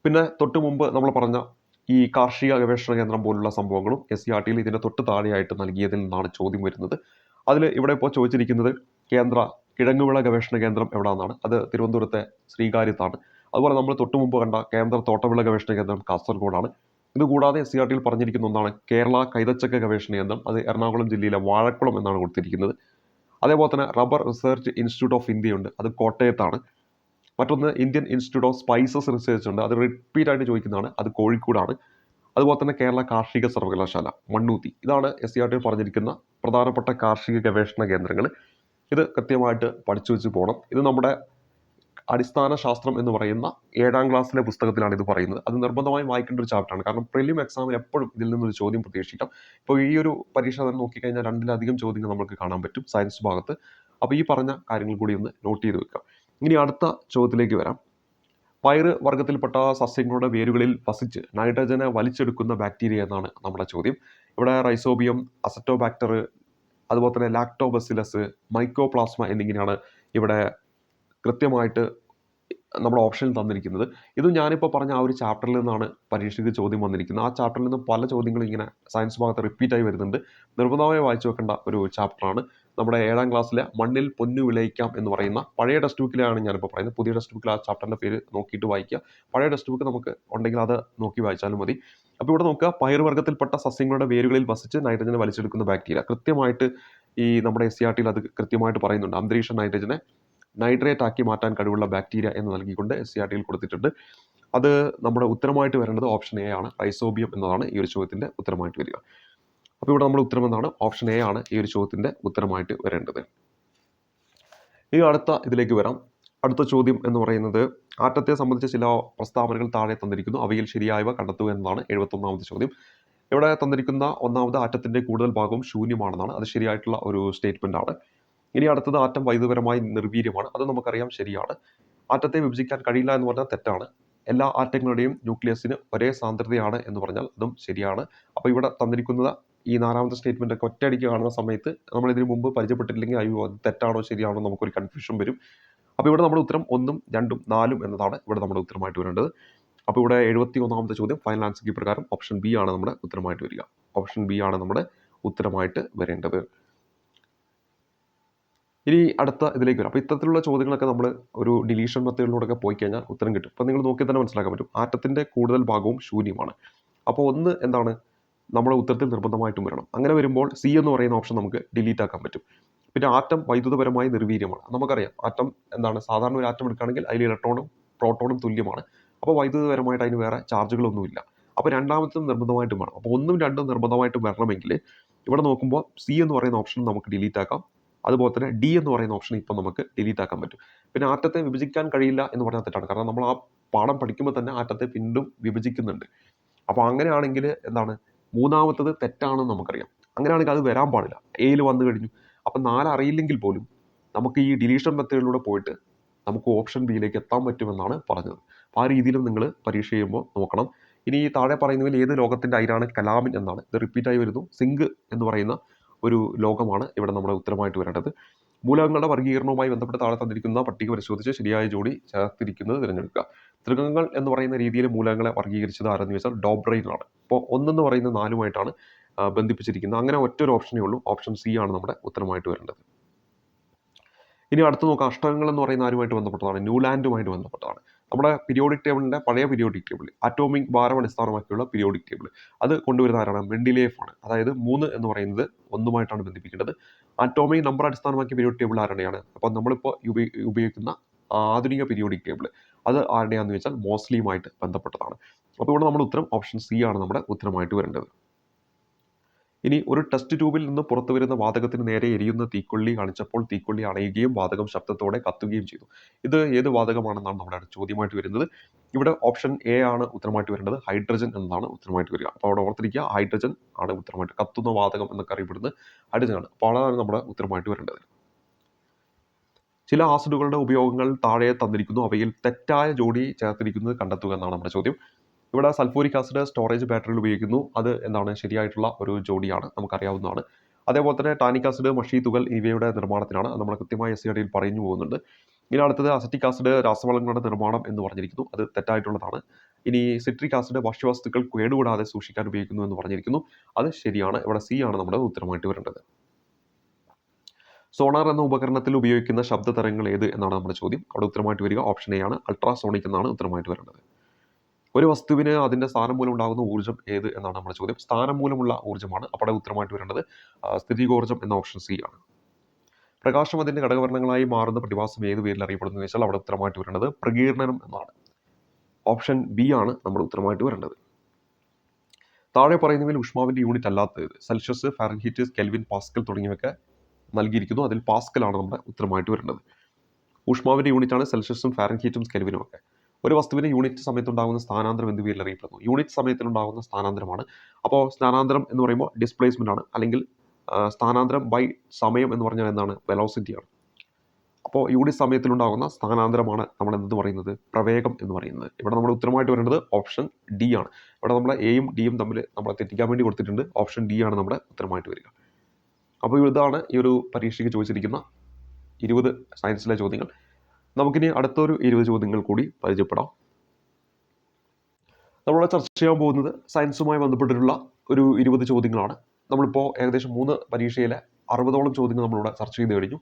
പിന്നെ തൊട്ടു മുമ്പ് നമ്മൾ പറഞ്ഞ ഈ കാർഷിക ഗവേഷണ കേന്ദ്രം പോലുള്ള സംഭവങ്ങളും SCERT-യിൽ ഇതിൻ്റെ തൊട്ട് താഴെയായിട്ട് നൽകിയതിൽ നിന്നാണ് ചോദ്യം വരുന്നത്. അതിൽ ഇവിടെ ഇപ്പോൾ ചോദിച്ചിരിക്കുന്നത് കേന്ദ്ര കിഴങ്ങുവിള ഗവേഷണ കേന്ദ്രം എവിടെയാണെന്നാണ്. അത് തിരുവനന്തപുരത്തെ ശ്രീകാര്യത്താണ്. അതുപോലെ നമ്മൾ തൊട്ട് മുമ്പ് കണ്ട കേന്ദ്ര തോട്ടവിള ഗവേഷണ കേന്ദ്രം കാസർഗോഡാണ്. ഇതുകൂടാതെ SCERT-യിൽ പറഞ്ഞിരിക്കുന്ന ഒന്നാണ് കേരള കൈതച്ചക്ക ഗവേഷണ കേന്ദ്രം. അത് എറണാകുളം ജില്ലയിലെ വാഴക്കുളം എന്നാണ് കൊടുത്തിരിക്കുന്നത്. അതേപോലെ തന്നെ rubber research institute of India ഉണ്ട്, അത് കോട്ടയത്താണ്. മറ്റൊന്ന് Indian institute of spices research ഉണ്ട്, അത് റിപ്പീറ്റ് ആയിട്ട് ചോദിക്കുന്നതാണ്, അത് കോഴിക്കോടാണ്. അതുപോലെ തന്നെ കേരള കാർഷിക സർവകലാശാല മണ്ണൂത്തി. ഇതാണ് SCERT-യിൽ പറഞ്ഞിരിക്കുന്ന പ്രധാനപ്പെട്ട കാർഷിക ഗവേഷണ കേന്ദ്രങ്ങൾ. ഇത് കൃത്യമായിട്ട് പഠിച്ചു വെച്ച് പോകണം. ഇത് നമ്മുടെ അടിസ്ഥാന ശാസ്ത്രം എന്ന് പറയുന്ന 7ാം ക്ലാസ്സിലെ പുസ്തകത്തിലാണ് ഇത് പറയുന്നത്. അത് നിർബന്ധമായും വായിക്കേണ്ട ഒരു ചാപ്റ്ററാണ്. കാരണം പ്രിലിം എക്സാമിൽ എപ്പോഴും ഇതിൽ നിന്നൊരു ചോദ്യം പ്രതീക്ഷിക്കാം. ഇപ്പോൾ ഈ ഒരു പരീക്ഷ തന്നെ നോക്കിക്കഴിഞ്ഞാൽ 2-ലധികം ചോദ്യങ്ങൾ നമുക്ക് കാണാൻ പറ്റും സയൻസ് ഭാഗത്ത്. അപ്പോൾ ഈ പറഞ്ഞ കാര്യങ്ങൾ കൂടി ഒന്ന് നോട്ട് ചെയ്ത് വെക്കാം. ഇനി അടുത്ത ചോദ്യത്തിലേക്ക് വരാം. പയറ് വർഗ്ഗത്തിൽപ്പെട്ട സസ്യങ്ങളുടെ വേരുകളിൽ വസിച്ച് നൈട്രജനെ വലിച്ചെടുക്കുന്ന ബാക്ടീരിയ എന്നാണ് നമ്മുടെ ചോദ്യം. ഇവിടെ റൈസോബിയം, അസറ്റോബാക്ടർ, അതുപോലെ തന്നെ ലാക്ടോബസിലസ്, മൈക്കോപ്ലാസ്മ എന്നിങ്ങനെയാണ് ഇവിടെ കൃത്യമായിട്ട് നമ്മുടെ ഓപ്ഷനിൽ തന്നിരിക്കുന്നത്. ഇത് ഞാനിപ്പോൾ പറഞ്ഞ ആ ഒരു ചാപ്റ്ററിൽ നിന്നാണ് പരീക്ഷയ്ക്ക് ചോദ്യം വന്നിരിക്കുന്നത്. ആ ചാപ്റ്ററിൽ നിന്ന് പല ചോദ്യങ്ങളും ഇങ്ങനെ സയൻസ് ഭാഗത്ത് റിപ്പീറ്റായി വരുന്നുണ്ട്. നിർബന്ധമായി വായിച്ചു വെക്കേണ്ട ഒരു ചാപ്റ്ററാണ്. നമ്മുടെ 7ാം ക്ലാസ്സിലെ മണ്ണിൽ പൊന്നു വിളയിക്കാം എന്ന് പറയുന്ന പഴയ ടെക്സ്റ്റ് ബുക്കിലാണ് ഞാനിപ്പോൾ പറയുന്നത്. പുതിയ ടെക്സ്റ്റ് ബുക്കിൽ ആ ചാപ്റ്ററിൻ്റെ പേര് നോക്കിയിട്ട് വായിക്കുക. പഴയ ടെക്സ്റ്റ് ബുക്ക് നമുക്ക് ഉണ്ടെങ്കിൽ അത് നോക്കി വായിച്ചാലും മതി. അപ്പോൾ ഇവിടെ നോക്കുക, പയറുവർഗ്ഗത്തിൽപ്പെട്ട സസ്യങ്ങളുടെ വേരുകളിൽ വസിച്ച് നൈട്രജനെ വലിച്ചെടുക്കുന്ന ബാക്ടീരിയ. കൃത്യമായിട്ട് ഈ നമ്മുടെ SCERT-യിൽ അത് കൃത്യമായിട്ട് പറയുന്നുണ്ട്. അന്തരീക്ഷ നൈട്രജനെ നൈട്രേറ്റ് ആക്കി മാറ്റാൻ കഴിവുള്ള ബാക്ടീരിയ എന്ന് നൽകിക്കൊണ്ട് SCERT-യിൽ കൊടുത്തിട്ടുണ്ട്. അത് നമ്മുടെ ഉത്തരമായിട്ട് വരേണ്ടത് ഓപ്ഷൻ എ ആണ്. റൈസോബിയം എന്നതാണ് ഈ ഒരു ചോദ്യത്തിൻ്റെ ഉത്തരമായിട്ട് വരിക. അപ്പോൾ ഇവിടെ നമ്മുടെ ഉത്തരം എന്താണ്? ഓപ്ഷൻ എ ആണ് ഈ ഒരു ചോദ്യത്തിൻ്റെ ഉത്തരമായിട്ട് വരേണ്ടത്. ഇനി അടുത്ത ഇതിലേക്ക് വരാം. അടുത്ത ചോദ്യം എന്ന് പറയുന്നത് ആറ്റത്തെ സംബന്ധിച്ച ചില പ്രസ്താവനകൾ താഴെ തന്നിരിക്കുന്നു, അവയിൽ ശരിയായവ കണ്ടെത്തുക എന്നതാണ് 71ാമത്തെ ചോദ്യം. ഇവിടെ തന്നിരിക്കുന്ന ഒന്നാമത് ആറ്റത്തിൻ്റെ കൂടുതൽ ഭാഗവും ശൂന്യമാണെന്നാണ്. അത് ശരിയായിട്ടുള്ള ഒരു സ്റ്റേറ്റ്മെൻ്റ് ആണ്. ഇനി അടുത്തത് ആറ്റം വൈദ്യുതപരമായി നിർവീര്യമാണ്. അത് നമുക്കറിയാം, ശരിയാണ്. ആറ്റത്തെ വിഭജിക്കാൻ കഴിയില്ല എന്ന് പറഞ്ഞാൽ തെറ്റാണ്. എല്ലാ ആറ്റങ്ങളുടെയും ന്യൂക്ലിയസിന് ഒരേ സാന്ദ്രതയാണ് എന്ന് പറഞ്ഞാൽ അതും ശരിയാണ്. അപ്പോൾ ഇവിടെ തന്നിരിക്കുന്നത് ഈ 4ാമത്തെ സ്റ്റേറ്റ്മെൻ്റ് ഒക്കെ ഒറ്റയടിക്ക് കാണുന്ന സമയത്ത് നമ്മൾ ഇതിനു മുമ്പ് പരിചയപ്പെട്ടിട്ടില്ലെങ്കിൽ അയ്യോ അത് തെറ്റാണോ ശരിയാണോ നമുക്കൊരു കൺഫ്യൂഷൻ വരും. അപ്പോൾ ഇവിടെ നമ്മുടെ ഉത്തരം 1, 2, 4 എന്നതാണ് ഇവിടെ നമ്മുടെ ഉത്തരമായിട്ട് വരേണ്ടത്. അപ്പോൾ ഇവിടെ 71ാമത്തെ ചോദ്യം ഫൈനൽ ആൻസർ കീ പ്രകാരം ഓപ്ഷൻ ബി ആണ് നമ്മുടെ ഉത്തരമായിട്ട് വരിക. ഓപ്ഷൻ ബി ആണ് നമ്മുടെ ഉത്തരമായിട്ട് വരേണ്ടത്. ഇനി അടുത്ത ഇതിലേക്ക് വരാം. അപ്പോൾ ഇത്തരത്തിലുള്ള ചോദ്യങ്ങളൊക്കെ നമ്മൾ ഒരു ഡിലീഷൻ മെത്തേഡിലൂടെയൊക്കെ പോയി കഴിഞ്ഞാൽ ഉത്തരം കിട്ടും. അപ്പോൾ നിങ്ങൾ നോക്കി തന്നെ മനസ്സിലാക്കാൻ പറ്റും ആറ്റത്തിൻ്റെ കൂടുതൽ ഭാഗവും ശൂന്യമാണ്. അപ്പോൾ ഒന്ന് എന്താണ് നമ്മുടെ ഉത്തരത്തിൽ നിർബന്ധമായിട്ടും വരണം. അങ്ങനെ വരുമ്പോൾ സി എന്ന് പറയുന്ന ഓപ്ഷൻ നമുക്ക് ഡിലീറ്റ് ആക്കാൻ പറ്റും. പിന്നെ ആറ്റം വൈദ്യുതപരമായി നിർവീര്യമാണ്. നമുക്കറിയാം ആറ്റം എന്താണ്, സാധാരണ ഒരു ആറ്റം എടുക്കുകയാണെങ്കിൽ അതിൽ ഇലക്ട്രോണും പ്രോട്ടോണും തുല്യമാണ്. അപ്പോൾ വൈദ്യുതപരമായിട്ട് അതിന് വേറെ ചാർജുകളൊന്നുമില്ല. അപ്പോൾ രണ്ടാമത്തും നിർബന്ധമായിട്ടും വേണം. അപ്പോൾ 1ഉം 2ഉം നിർബന്ധമായിട്ടും വരണമെങ്കിൽ ഇവിടെ നോക്കുമ്പോൾ സി എന്ന് പറയുന്ന ഓപ്ഷൻ നമുക്ക് ഡിലീറ്റ് ആക്കാം. അതുപോലെ തന്നെ ഡി എന്ന് പറയുന്ന ഓപ്ഷൻ ഇപ്പം നമുക്ക് ഡിലീറ്റ് ആക്കാൻ പറ്റും. പിന്നെ ആറ്റത്തെ വിഭജിക്കാൻ കഴിയില്ല എന്ന് പറഞ്ഞാൽ തെറ്റാണ്. കാരണം നമ്മൾ ആ പാഠം പഠിക്കുമ്പോൾ തന്നെ ആറ്റത്തെ വീണ്ടും വിഭജിക്കുന്നുണ്ട്. അപ്പോൾ അങ്ങനെയാണെങ്കിൽ എന്താണ്, മൂന്നാമത്തത് തെറ്റാണെന്ന് നമുക്കറിയാം. അങ്ങനെയാണെങ്കിൽ അത് വരാൻ പാടില്ല. എയിൽ വന്നു കഴിഞ്ഞു. അപ്പം 4 അറിയില്ലെങ്കിൽ പോലും നമുക്ക് ഈ ഡിലീഷൻ മെത്തേഡിലൂടെ പോയിട്ട് നമുക്ക് ഓപ്ഷൻ ബിയിലേക്ക് എത്താൻ പറ്റുമെന്നാണ് പറഞ്ഞത്. അപ്പോൾ ആ രീതിയിലും നിങ്ങൾ പരീക്ഷ ചെയ്യുമ്പോൾ നോക്കണം. ഇനി ഈ താഴെ പറയുന്നതിൽ ഏത് ലോകത്തിൻ്റെ അയിരാണ് കലാമിൻ എന്നാണ്. ഇത് റിപ്പീറ്റായി വരുന്നു. സിങ്ക് എന്ന് പറയുന്ന ഒരു ലോകമാണ് ഇവിടെ നമ്മുടെ ഉത്തരമായിട്ട് വരേണ്ടത്. മൂലകങ്ങളുടെ വർഗ്ഗീകരണവുമായി ബന്ധപ്പെട്ട് താഴെ തന്നിരിക്കുന്ന പട്ടിക പരിശോധിച്ച് ശരിയായ ജോഡി ചേർത്തിരിക്കുന്നത് തിരഞ്ഞെടുക്കുക. ത്രികങ്ങൾ എന്ന് പറയുന്ന രീതിയിൽ മൂലകങ്ങളെ വർഗ്ഗീകരിച്ചത് ആരെന്ന് ചോദിച്ചാൽ ഡോബ്രെയിനാണ്. അപ്പോൾ 1 എന്ന് പറയുന്നത് 4ഉമായിട്ടാണ് ബന്ധിപ്പിച്ചിരിക്കുന്നത്. അങ്ങനെ ഒറ്റൊരു ഓപ്ഷനേ ഉള്ളൂ. ഓപ്ഷൻ സി ആണ് നമ്മുടെ ഉത്തരമായിട്ട് വരേണ്ടത്. ഇനി അടുത്ത് നോക്കാം, അഷ്ടകങ്ങൾ എന്ന് പറയുന്ന ആരുമായിട്ട് ബന്ധപ്പെട്ടതാണ്? ന്യൂലാൻഡുമായിട്ട് ബന്ധപ്പെട്ടതാണ്. നമ്മുടെ പീരിയോഡിക് ടേബിളിൻ്റെ പഴയ പീരിയോഡിക് ടേബിൾ, അറ്റോമിക് ഭാരം അടിസ്ഥാനമാക്കിയുള്ള പീരിയോഡിക് ടേബിൾ, അത് കൊണ്ടുവരുന്ന ആരാണ്? മെൻഡിലേഫ് ആണ്. അതായത് 3 എന്ന് പറയുന്നത് 1ഉമായിട്ടാണ് ബന്ധിപ്പിക്കേണ്ടത്. അറ്റോമിക് നമ്പർ അടിസ്ഥാനമാക്കിയ പീരിയോഡിക് ടേബിൾ ആരുടെയാണ്? അപ്പോൾ നമ്മളിപ്പോൾ ഉപയോഗിക്കുന്ന ആധുനിക പീരിയോഡിക് ടേബിൾ അത് ആരുടെയാണെന്ന് വെച്ചാൽ മോസ്ലിയുമായിട്ട് ബന്ധപ്പെട്ടതാണ്. അപ്പോൾ ഇവിടെ നമ്മുടെ ഉത്തരം ഓപ്ഷൻ സി ആണ് നമ്മുടെ ഉത്തരമായിട്ട് വരേണ്ടത്. ഇനി ഒരു ടെസ്റ്റ് ട്യൂബിൽ നിന്ന് പുറത്തു വരുന്ന വാതകത്തിന് നേരെ എരിയുന്ന തീക്കൊള്ളി കാണിച്ചപ്പോൾ തീക്കൊള്ളി അണയുകയും വാതകം ശബ്ദത്തോടെ കത്തുകയും ചെയ്തു. ഇത് ഏത് വാതകമാണെന്നാണ് നമ്മുടെ ചോദ്യമായിട്ട് വരുന്നത്. ഇവിടെ ഓപ്ഷൻ എ ആണ് ഉത്തരമായിട്ട് വരേണ്ടത്. ഹൈഡ്രജൻ എന്നതാണ് ഉത്തരമായിട്ട് വരിക. അപ്പോൾ അവിടെ ഓർത്തിരിക്കുക, ഹൈഡ്രജൻ ആണ് ഉത്തരമായിട്ട്, കത്തുന്ന വാതകം എന്നൊക്കെ അറിയപ്പെടുന്നത് ഹൈഡ്രജൻ ആണ്. അപ്പോൾ അതാണ് നമ്മുടെ ഉത്തരമായിട്ട് വരേണ്ടത്. ചില ആസിഡുകളുടെ ഉപയോഗങ്ങൾ താഴെ തന്നിരിക്കുന്നു, അവയിൽ തെറ്റായ ജോഡി ചേർത്തിരിക്കുന്നത് കണ്ടെത്തുക എന്നാണ് നമ്മുടെ ചോദ്യം. ഇവിടെ സൾഫൂരിക് ആസിഡ് സ്റ്റോറേജ് ബാറ്ററിയിൽ ഉപയോഗിക്കുന്നു. അത് എന്താണ്, ശരിയായിട്ടുള്ള ഒരു ജോഡിയാണ്, നമുക്കറിയാവുന്നതാണ്. അതേപോലെ തന്നെ ടാനിക് ആസിഡ്, മഷീത്തുകൾ ഇവയുടെ നിർമ്മാണത്തിനാണ്. അത് നമ്മൾ കൃത്യമായി SCRT പറഞ്ഞു പോകുന്നുണ്ട്. ഇനി അടുത്തത് അസറ്റിക് ആസിഡ് രാസവളങ്ങളുടെ നിർമ്മാണം എന്ന് പറഞ്ഞിരിക്കുന്നു. അത് തെറ്റായിട്ടുള്ളതാണ്. ഇനി സിട്രിക് ആസിഡ് ഭക്ഷ്യവസ്തുക്കൾ കേടുകൂടാതെ സൂക്ഷിക്കാൻ ഉപയോഗിക്കുന്നു എന്ന് പറഞ്ഞിരിക്കുന്നു. അത് ശരിയാണ്. ഇവിടെ C ആണ് നമ്മുടെ ഉത്തരമായിട്ട് വരേണ്ടത്. സോണാർ എന്ന ഉപകരണത്തിൽ ഉപയോഗിക്കുന്ന ശബ്ദ തരംഗങ്ങൾ ഏത് എന്നാണ് നമ്മുടെ ചോദ്യം. അവിടെ ഉത്തരമായിട്ട് വരിക ഓപ്ഷൻ A ആണ്. അൾട്രാസോണിക് എന്നാണ് ഉത്തരമായിട്ട് വരേണ്ടത്. ഒരു വസ്തുവിന് അതിന്റെ സ്ഥാനം മൂലം ഉണ്ടാകുന്ന ഊർജ്ജം ഏത് എന്നാണ് നമ്മുടെ ചോദ്യം. സ്ഥാനം മൂലമുള്ള ഊർജ്ജമാണ്. അപ്പോൾ ഉത്തരമായിട്ട് വരേണ്ടത് സ്ഥിതികോർജ്ജം എന്ന ഓപ്ഷൻ C ആണ്. പ്രകാശം അതിന്റെ ഘടകവർണ്ണങ്ങളായി മാറുന്ന പ്രതിഭാസം ഏത് പേരിൽ അറിയപ്പെടുന്നു എന്ന് വെച്ചാൽ അവിടെ ഉത്തരമായിട്ട് വരേണ്ടത് പ്രകീർണനം എന്നാണ്. ഓപ്ഷൻ B ആണ് നമ്മുടെ ഉത്തരമായിട്ട് വരേണ്ടത്. താഴെ പറയുന്നവയിൽ ഊഷ്മാവിന്റെ യൂണിറ്റ് അല്ലാത്തത് സെൽഷ്യസ്, ഫാരൻഹീറ്റ്, കെൽവിൻ, പാസ്കൽ തുടങ്ങിയവയൊക്കെ നൽകിയിരിക്കുന്നു. അതിൽ പാസ്കൽ ആണ് നമ്മുടെ ഉത്തരമായിട്ട് വരേണ്ടത്. ഊഷ്മാവിന്റെ യൂണിറ്റ് ആണ് സെൽഷ്യസും ഫാരൻഹീറ്റും കെൽവിനും ഒക്കെ. ഒരു വസ്തുവിന് യൂണിറ്റ് സമയത്തുണ്ടാകുന്ന സ്ഥാനാന്തരം എന്ത് പേരിൽ അറിയപ്പെടുന്നു? യൂണിറ്റ് സമയത്തിലുണ്ടാകുന്ന സ്ഥാനാന്തരമാണ്. അപ്പോൾ സ്ഥാനാന്തരം എന്ന് പറയുമ്പോൾ ഡിസ്പ്ലേസ്മെന്റ് ആണ്, അല്ലെങ്കിൽ സ്ഥാനാന്തരം ബൈ സമയം എന്ന് പറഞ്ഞാൽ എന്താണ്? വെലോസിറ്റി ആണ്. അപ്പോൾ യൂണിറ്റ് സമയത്തിലുണ്ടാകുന്ന സ്ഥാനാന്തരമാണ് നമ്മൾ എന്ത് പറയുന്നത്? പ്രവേഗം എന്ന് പറയുന്നത്. ഇവിടെ നമ്മുടെ ഉത്തരമായിട്ട് വരേണ്ടത് ഓപ്ഷൻ D ആണ്. ഇവിടെ നമ്മൾ Aയും Dയും തമ്മിൽ നമ്മളെ തെറ്റിക്കാൻ വേണ്ടി കൊടുത്തിട്ടുണ്ട്. ഓപ്ഷൻ D ആണ് നമ്മുടെ ഉത്തരമായിട്ട് വരിക. അപ്പോൾ ഇതാണ് ഈ ഒരു പരീക്ഷയ്ക്ക് ചോദിച്ചിരിക്കുന്ന 20 സയൻസിലെ ചോദ്യങ്ങൾ. നമുക്കിനി അടുത്തൊരു 20 ചോദ്യങ്ങൾ കൂടി പരിചയപ്പെടാം. നമ്മളിവിടെ ചർച്ച ചെയ്യാൻ പോകുന്നത് സയൻസുമായി ബന്ധപ്പെട്ടിട്ടുള്ള ഒരു 20 ചോദ്യങ്ങളാണ്. നമ്മളിപ്പോൾ ഏകദേശം 3 പരീക്ഷയിലെ 60ഓളം ചോദ്യങ്ങൾ നമ്മളിവിടെ ചർച്ച ചെയ്ത് കഴിഞ്ഞു.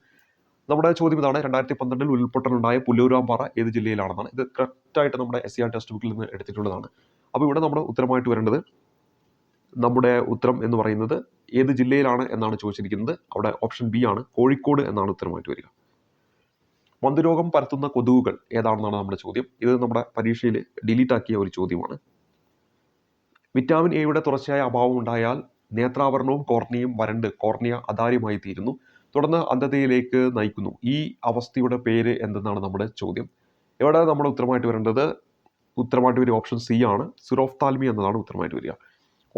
നമ്മുടെ ചോദ്യം ഇതാണ്: 2012 ഉരുൾപൊട്ടലുണ്ടായ പുല്ലൂരാമ്പാറ ഏത് ജില്ലയിലാണെന്നാണ്. ഇത് കറക്റ്റായിട്ട് നമ്മുടെ SCR ടെക്സ്റ്റ് ബുക്കിൽ നിന്ന് എടുത്തിട്ടുള്ളതാണ്. അപ്പോൾ ഇവിടെ നമ്മുടെ ഉത്തരമായിട്ട് വരേണ്ടത്, നമ്മുടെ ഉത്തരം എന്ന് പറയുന്നത് ഏത് ജില്ലയിലാണ് എന്നാണ് ചോദിച്ചിരിക്കുന്നത്. അവിടെ ഓപ്ഷൻ B ആണ്, കോഴിക്കോട് എന്നാണ് ഉത്തരമായിട്ട് വരിക. മന്ദരോഗം പരത്തുന്ന കൊതുകുകൾ ഏതാണെന്നാണ് നമ്മുടെ ചോദ്യം. ഇത് നമ്മുടെ പരീക്ഷയിൽ ഡിലീറ്റ് ആക്കിയ ഒരു ചോദ്യമാണ്. വിറ്റാമിൻ എയുടെ തുടർച്ചയായ അഭാവം ഉണ്ടായാൽ നേത്രാവരണവും കോർണിയയും വരണ്ട് കോർണിയ അതാര്യമായി തീരുന്നു, തുടർന്ന് അന്ധതയിലേക്ക് നയിക്കുന്നു. ഈ അവസ്ഥയുടെ പേര് എന്തെന്നാണ് നമ്മുടെ ചോദ്യം. ഇവിടെ നമ്മുടെ ഉത്തരമായിട്ട് വരേണ്ടത് ഓപ്ഷൻ C ആണ്, സിറോഫ്താൽമി എന്നതാണ് ഉത്തരമായിട്ട് വരിക.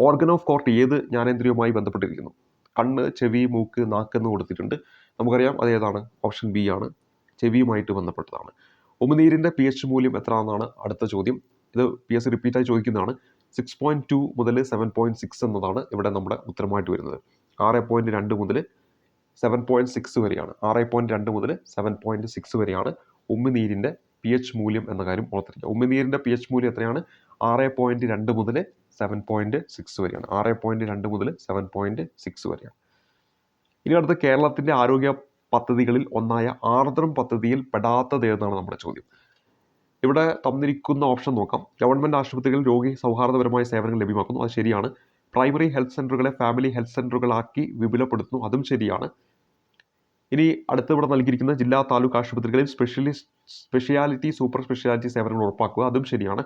ഓർഗൻ ഓഫ് കോർട്ട് ഏത് ജ്ഞാനേന്ദ്രിയവുമായി ബന്ധപ്പെട്ടിരിക്കുന്നു? കണ്ണ്, ചെവി, മൂക്ക്, നാക്ക് എന്ന് കൊടുത്തിട്ടുണ്ട്. നമുക്കറിയാം അതേതാണ്? ഓപ്ഷൻ B ആണ്, ചെവിയുമായിട്ട് ബന്ധപ്പെട്ടതാണ്. ഉമിനീരിന്റെ pH മൂല്യം എത്ര എന്നാണ് അടുത്ത ചോദ്യം. ഇത് PSC റിപ്പീറ്റായി ചോദിക്കുന്നതാണ്. 6.2 മുതൽ 7.6 എന്നതാണ് ഇവിടെ നമ്മുടെ ഉത്തരമായിട്ട് വരുന്നത്. 6.2 മുതൽ 7.6 വരെയാണ്. 6.2 മുതൽ 7.6 വരെയാണ് ഉമിനീരിന്റെ pH മൂല്യം എന്ന കാര്യം ഓർത്തിരിക്കുക. ഉമിനീരിന്റെ pH മൂല്യം എത്രയാണ്? 6.2 മുതൽ 7.6 വരെയാണ്. 6.2 മുതൽ 7.6 വരെയാണ്. ഇനി അടുത്ത കേരളത്തിന്റെ ആരോഗ്യ പദ്ധതികളിൽ ഒന്നായ ആർദ്രം പദ്ധതിയിൽ പെടാത്തത് ഏതാണ് നമ്മുടെ ചോദ്യം. ഇവിടെ തന്നിരിക്കുന്ന ഓപ്ഷൻ നോക്കാം. ഗവൺമെന്റ് ആശുപത്രികളിൽ രോഗി സൗഹാർദ്ദപരമായ സേവനങ്ങൾ ലഭ്യമാക്കുന്നു. അത് ശരിയാണ്. പ്രൈമറി ഹെൽത്ത് സെന്ററുകളെ ഫാമിലി ഹെൽത്ത് സെന്ററുകളാക്കി വിപുലപ്പെടുത്തുന്നു. അതും ശരിയാണ്. ഇനി അടുത്ത് ഇവിടെ നൽകിയിരിക്കുന്ന ജില്ലാ താലൂക്ക് ആശുപത്രികളിൽ സ്പെഷ്യാലിറ്റി സൂപ്പർ സ്പെഷ്യാലിറ്റി സേവനങ്ങൾ ഉറപ്പാക്കുക. അതും ശരിയാണ്.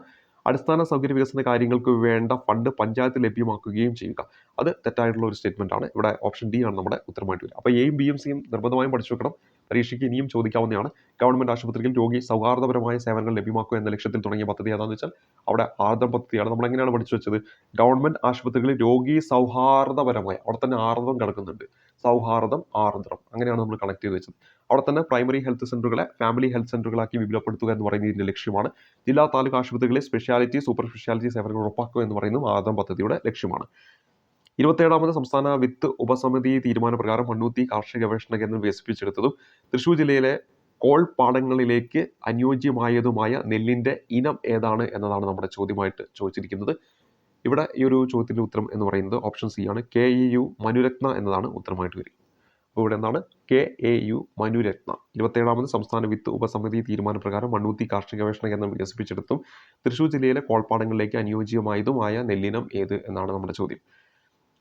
അടിസ്ഥാന സൗകര്യ വികസന കാര്യങ്ങൾക്ക് വേണ്ട ഫണ്ട് പഞ്ചായത്ത് ലഭ്യമാക്കുകയും ചെയ്യുക. അത് തെറ്റായിട്ടുള്ള ഒരു സ്റ്റേറ്റ്മെന്റ് ആണ്. ഇവിടെ ഓപ്ഷൻ D ആണ് നമ്മുടെ ഉത്തരമായിട്ട് വരിക. അപ്പോൾ Aയും Bയും Cയും നിർബന്ധമായും പഠിച്ചു വെക്കണം. പരീക്ഷയ്ക്ക് ഇനിയും ചോദിക്കാവുന്നതാണ്. ഗവൺമെന്റ് ആശുപത്രിയിൽ രോഗി സൗഹാർദ്ദപരമായ സേവനങ്ങൾ ലഭ്യമാക്കുക എന്ന ലക്ഷ്യത്തിൽ തുടങ്ങിയ പദ്ധതി ഏതാണെന്ന് വെച്ചാൽ അവിടെ ആർദ്രം പദ്ധതിയാണ്. നമ്മൾ എങ്ങനെയാണ് പഠിച്ചു വെച്ചത്? ഗവൺമെന്റ് ആശുപത്രികളിൽ രോഗി സൗഹാർദ്ദപരമായ, അവിടെ തന്നെ ആർദ്രം കിടക്കുന്നുണ്ട്, സൗഹാർദ്ദം, ആർദ്രം, അങ്ങനെയാണ് നമ്മൾ കണക്ട് ചെയ്ത് വെച്ചത്. അവിടെ തന്നെ പ്രൈമറി ഹെൽത്ത് സെന്ററുകളെ ഫാമിലി ഹെൽത്ത് സെന്ററുകളാക്കി വിപുലപ്പെടുത്തുക എന്ന് പറയുന്നത് ഇതിന്റെ ലക്ഷ്യമാണ്. ജില്ലാ താലൂക്ക് ആശുപത്രികളിലെ സ്പെഷ്യാലിറ്റി സൂപ്പർ സ്പെഷ്യാലിറ്റി സേവനങ്ങൾ ഉറപ്പാക്കുക എന്ന് പറയുന്നത് ആർദ്രം പദ്ധതിയുടെ ലക്ഷ്യമാണ്. 27ാമത് സംസ്ഥാന വിത്ത് ഉപസമിതി തീരുമാനപ്രകാരം മണ്ണുത്തി കാർഷിക ഗവേഷണ കേന്ദ്രം വികസിപ്പിച്ചെടുത്തതും തൃശ്ശൂർ ജില്ലയിലെ കോൾ പാടങ്ങളിലേക്ക് അനുയോജ്യമായതുമായ നെല്ലിന്റെ ഇനം ഏതാണ് എന്നതാണ് നമ്മുടെ ചോദ്യമായിട്ട് ചോദിച്ചിരിക്കുന്നത്. ഇവിടെ ഈ ഒരു ചോദ്യത്തിന്റെ ഉത്തരം എന്ന് പറയുന്നത് ഓപ്ഷൻ C ആണ്, KAU മനുരത്ന എന്നതാണ് ഉത്തരമായിട്ട് വരിക. അപ്പോൾ ഇവിടെ എന്താണ്? KAU മനുരത്ന. 27ാമത് സംസ്ഥാന വിത്ത് ഉപസമിതി തീരുമാനപ്രകാരം മണ്ണൂത്തി കാർഷിക ഗവേഷണ കേന്ദ്രം വികസിപ്പിച്ചെടുത്തും തൃശ്ശൂർ ജില്ലയിലെ കോൾപ്പാടങ്ങളിലേക്ക് അനുയോജ്യമായതുമായ നെല്ലിനം ഏത് എന്നാണ് നമ്മുടെ ചോദ്യം.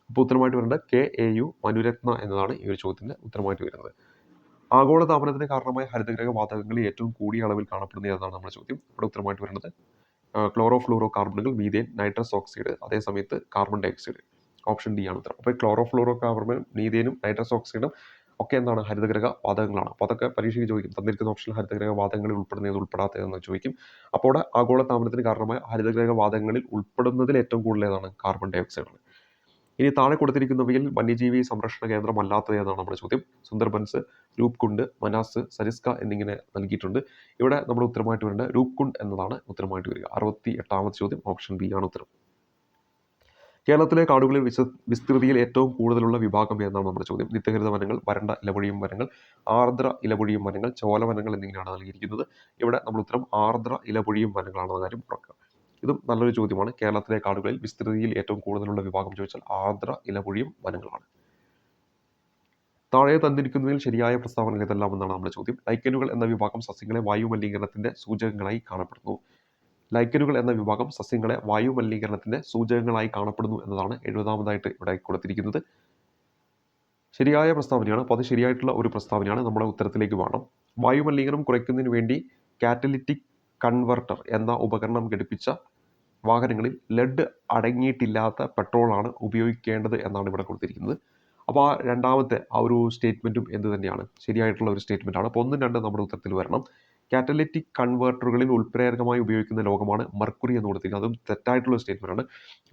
അപ്പോൾ ഉത്തരമായിട്ട് വരേണ്ടത് KAU മനുരത്ന എന്നതാണ് ഈ ഒരു ചോദ്യത്തിന്റെ ഉത്തരമായിട്ട് വരുന്നത്. ആഗോള താപനത്തിന് കാരണമായ ഹരിതഗ്രഹ വാതകങ്ങളിൽ ഏറ്റവും കൂടിയ അളവിൽ കാണപ്പെടുന്ന ഏതാണ് നമ്മുടെ ചോദ്യം. ഇവിടെ ഉത്തരമായിട്ട് വരുന്നത് ക്ലോറോ ഫ്ലൂറോ കാർബണുകൾ, മീഥേൻ, നൈട്രസ് ഓക്സൈഡ്, അതേ സമയത്ത് carbon dioxide. Option D ആണ് ഉത്തരം. അപ്പോൾ ക്ലോറോ ഫ്ലൂറോ കാർബൺ, മീഥേനും നൈട്രസ് ഓക്സൈഡും ഒക്കെ എന്താണ്? ഹരിതഗ്രഹ വാതകങ്ങളാണ്. അപ്പോൾ അതൊക്കെ പരീക്ഷയ്ക്ക് ചോദിക്കും. തന്നിരിക്കുന്ന ഓപ്ഷനിൽ ഹരിതഗ്രഹ വാതകങ്ങളിൽ ഉൾപ്പെടുന്നത് ഉൾപ്പെടാത്തതെന്ന് ചോദിക്കും. അപ്പോൾ അവിടെ ആഗോള താപനത്തിന് കാരണമായ ഹരിതഗ്രഹ വാതകങ്ങളിൽ ഉൾപ്പെടുന്നതിൽ ഏറ്റവും കൂടുതൽ ഏതാണ്? കാർബൺ ഡൈ ഓക്സൈഡ് ആണ്. ഇനി താഴെ കൊടുത്തിരിക്കുന്നവയിൽ വന്യജീവി സംരക്ഷണ കേന്ദ്രം അല്ലാത്തത് ഏതാണ് നമ്മുടെ ചോദ്യം. സുന്ദർബൻസ്, രൂപ്കുണ്ട്, മനാസ്, സരിസ്ക എന്നിങ്ങനെ നൽകിയിട്ടുണ്ട്. ഇവിടെ നമ്മുടെ ഉത്തരമായിട്ട് വരേണ്ടത് രൂപ്കുണ്ട് എന്നതാണ് ഉത്തരമായിട്ട് വരിക. 68ാമത്തെ ചോദ്യം ഓപ്ഷൻ B ആണ് ഉത്തരം. കേരളത്തിലെ കാടുകളിൽ വിസ്തൃതിയിൽ ഏറ്റവും കൂടുതലുള്ള വിഭാഗം എന്നാണ് നമ്മുടെ ചോദ്യം. നിത്യഹരിത വനങ്ങൾ, വരണ്ട ഇലപൊഴിയും വനങ്ങൾ, ആർദ്ര ഇലപൊഴിയും വനങ്ങൾ, ചോലവനങ്ങൾ എന്നിങ്ങനെയാണ് നൽകിയിരിക്കുന്നത്. ഇവിടെ നമ്മൾ ഉത്തരം ആർദ്ര ഇലപൊഴിയും വനങ്ങളാണെന്ന കാര്യം ഓർക്കുക. ഇതും നല്ലൊരു ചോദ്യമാണ്. കേരളത്തിലെ കാടുകളിൽ വിസ്തൃതിയിൽ ഏറ്റവും കൂടുതലുള്ള വിഭാഗം ചോദിച്ചാൽ ആർദ്ര ഇലപൊഴിയും വനങ്ങളാണ്. താഴെ തന്നിരിക്കുന്നതിൽ ശരിയായ പ്രസ്താവനകൾ ഏതെല്ലാം എന്നാണ് നമ്മുടെ ചോദ്യം. ലൈക്കനുകൾ എന്ന വിഭാഗം സസ്യങ്ങളെ വായു മലിനീകരണത്തിന്റെ സൂചകങ്ങളായി കാണപ്പെടുന്നു. ലൈക്കനുകൾ എന്ന വിഭാഗം സസ്യങ്ങളെ വായു മലിനീകരണത്തിന്റെ സൂചകങ്ങളായി കാണപ്പെടുന്നു എന്നതാണ് 70ാമതായിട്ട് ഇവിടെ കൊടുത്തിരിക്കുന്നത്. ശരിയായ പ്രസ്താവനയാണ്. അപ്പോൾ അത് ശരിയായിട്ടുള്ള ഒരു പ്രസ്താവനയാണ്. നമ്മുടെ ഉത്തരത്തിലേക്ക് വേണം. വായു മലിനീകരണം കുറയ്ക്കുന്നതിന് വേണ്ടി കാറ്റലിറ്റിക് കൺവെർട്ടർ എന്ന ഉപകരണം ഘടിപ്പിച്ച വാഹനങ്ങളിൽ ലെഡ് അടങ്ങിയിട്ടില്ലാത്ത പെട്രോളാണ് ഉപയോഗിക്കേണ്ടത് എന്നാണ് ഇവിടെ കൊടുത്തിരിക്കുന്നത്. അപ്പോൾ ആ രണ്ടാമത്തെ ആ ഒരു സ്റ്റേറ്റ്മെൻറ്റും എന്ത് തന്നെയാണ്, ശരിയായിട്ടുള്ള ഒരു സ്റ്റേറ്റ്മെൻ്റ് ആണ്. അപ്പോൾ 1, 2 നമ്മുടെ ഉത്തരത്തിൽ വരണം. കാറ്റലിറ്റിക് കൺവേർട്ടറുകളിൽ ഉൾപ്രേരകമായി ഉപയോഗിക്കുന്ന ലോഹമാണ് മർക്കുറി എന്ന് കൊടുത്തിരിക്കുന്നത്. അതും തെറ്റായിട്ടുള്ള സ്റ്റേറ്റ്മെൻ്റ് ആണ്.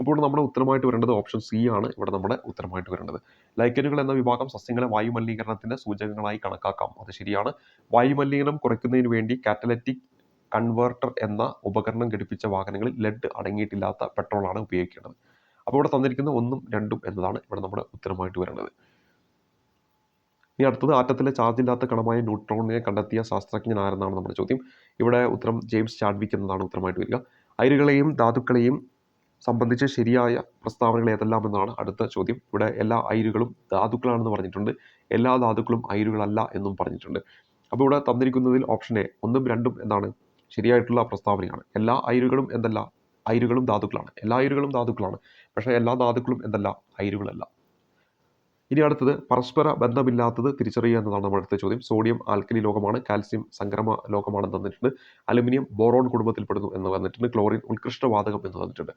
അപ്പോൾ നമ്മുടെ ഉത്തരമായിട്ട് വരേണ്ടത് ഓപ്ഷൻ സി ആണ് ഇവിടെ നമ്മുടെ ഉത്തരമായിട്ട് വരേണ്ടത്. ലൈക്കനുകൾ എന്ന വിഭാഗം സസ്യങ്ങളെ വായു മലിനീകരണത്തിന്റെ സൂചകങ്ങളായി കണക്കാക്കാം. അത് ശരിയാണ്. വായു മലിനീകരണം കുറയ്ക്കുന്നതിന് വേണ്ടി കാറ്റലറ്റിക് കൺവേർട്ടർ എന്ന ഉപകരണം ഘടിപ്പിച്ച വാഹനങ്ങളിൽ ലെഡ് അടങ്ങിയിട്ടില്ലാത്ത പെട്രോളാണ് ഉപയോഗിക്കേണ്ടത്. അപ്പോൾ ഇവിടെ തന്നിരിക്കുന്ന 1ഉം 2ഉം എന്നതാണ് ഇവിടെ നമ്മുടെ ഉത്തരമായിട്ട് വരേണ്ടത്. ഇനി അടുത്തത് ആറ്റത്തിലെ ചാർജ് ഇല്ലാത്ത കണമായ ന്യൂട്രോണിനെ കണ്ടെത്തിയ ശാസ്ത്രജ്ഞൻ ആരെന്നാണ് നമ്മുടെ ചോദ്യം. ഇവിടെ ഉത്തരം ജെയിംസ് ചാഡ്വിക് എന്നതാണ് ഉത്തരമായിട്ട് വരിക. അയിരുകളെയും ധാതുക്കളെയും സംബന്ധിച്ച് ശരിയായ പ്രസ്താവനകൾ ഏതെല്ലാം എന്നാണ് അടുത്ത ചോദ്യം. ഇവിടെ എല്ലാ അയിരുകളും ധാതുക്കളാണെന്ന് പറഞ്ഞിട്ടുണ്ട്, എല്ലാ ധാതുക്കളും അയിരുകളല്ല എന്നും പറഞ്ഞിട്ടുണ്ട്. അപ്പോൾ ഇവിടെ തന്നിരിക്കുന്നതിൽ ഓപ്ഷൻ എ 1ഉം 2ഉം എന്നാണ് ശരിയായിട്ടുള്ള പ്രസ്താവനയാണ്. എല്ലാ അയിരുകളും എന്തല്ല, അയിരുകളും ധാതുക്കളാണ്. എല്ലാ അയിരുകളും ധാതുക്കളാണ്, പക്ഷേ എല്ലാ ധാതുക്കളും എന്തല്ല, അയിരുകളല്ല. ഇനി അടുത്തത് പരസ്പര ബന്ധമില്ലാത്തത് തിരിച്ചറിയുക എന്നതാണ് നമ്മുടെ അടുത്ത ചോദ്യം. സോഡിയം ആൽക്കലി ലോകമാണ്, കാൽസ്യം സംക്രമ ലോകമാണെന്ന് തന്നിട്ടുണ്ട്, അലുമിനിയം ബോറോൺ കുടുംബത്തിൽപ്പെടുന്നു എന്ന് വന്നിട്ടുണ്ട്, ക്ലോറിൻ ഉത്കൃഷ്ടവാതകം എന്ന് തന്നിട്ടുണ്ട്.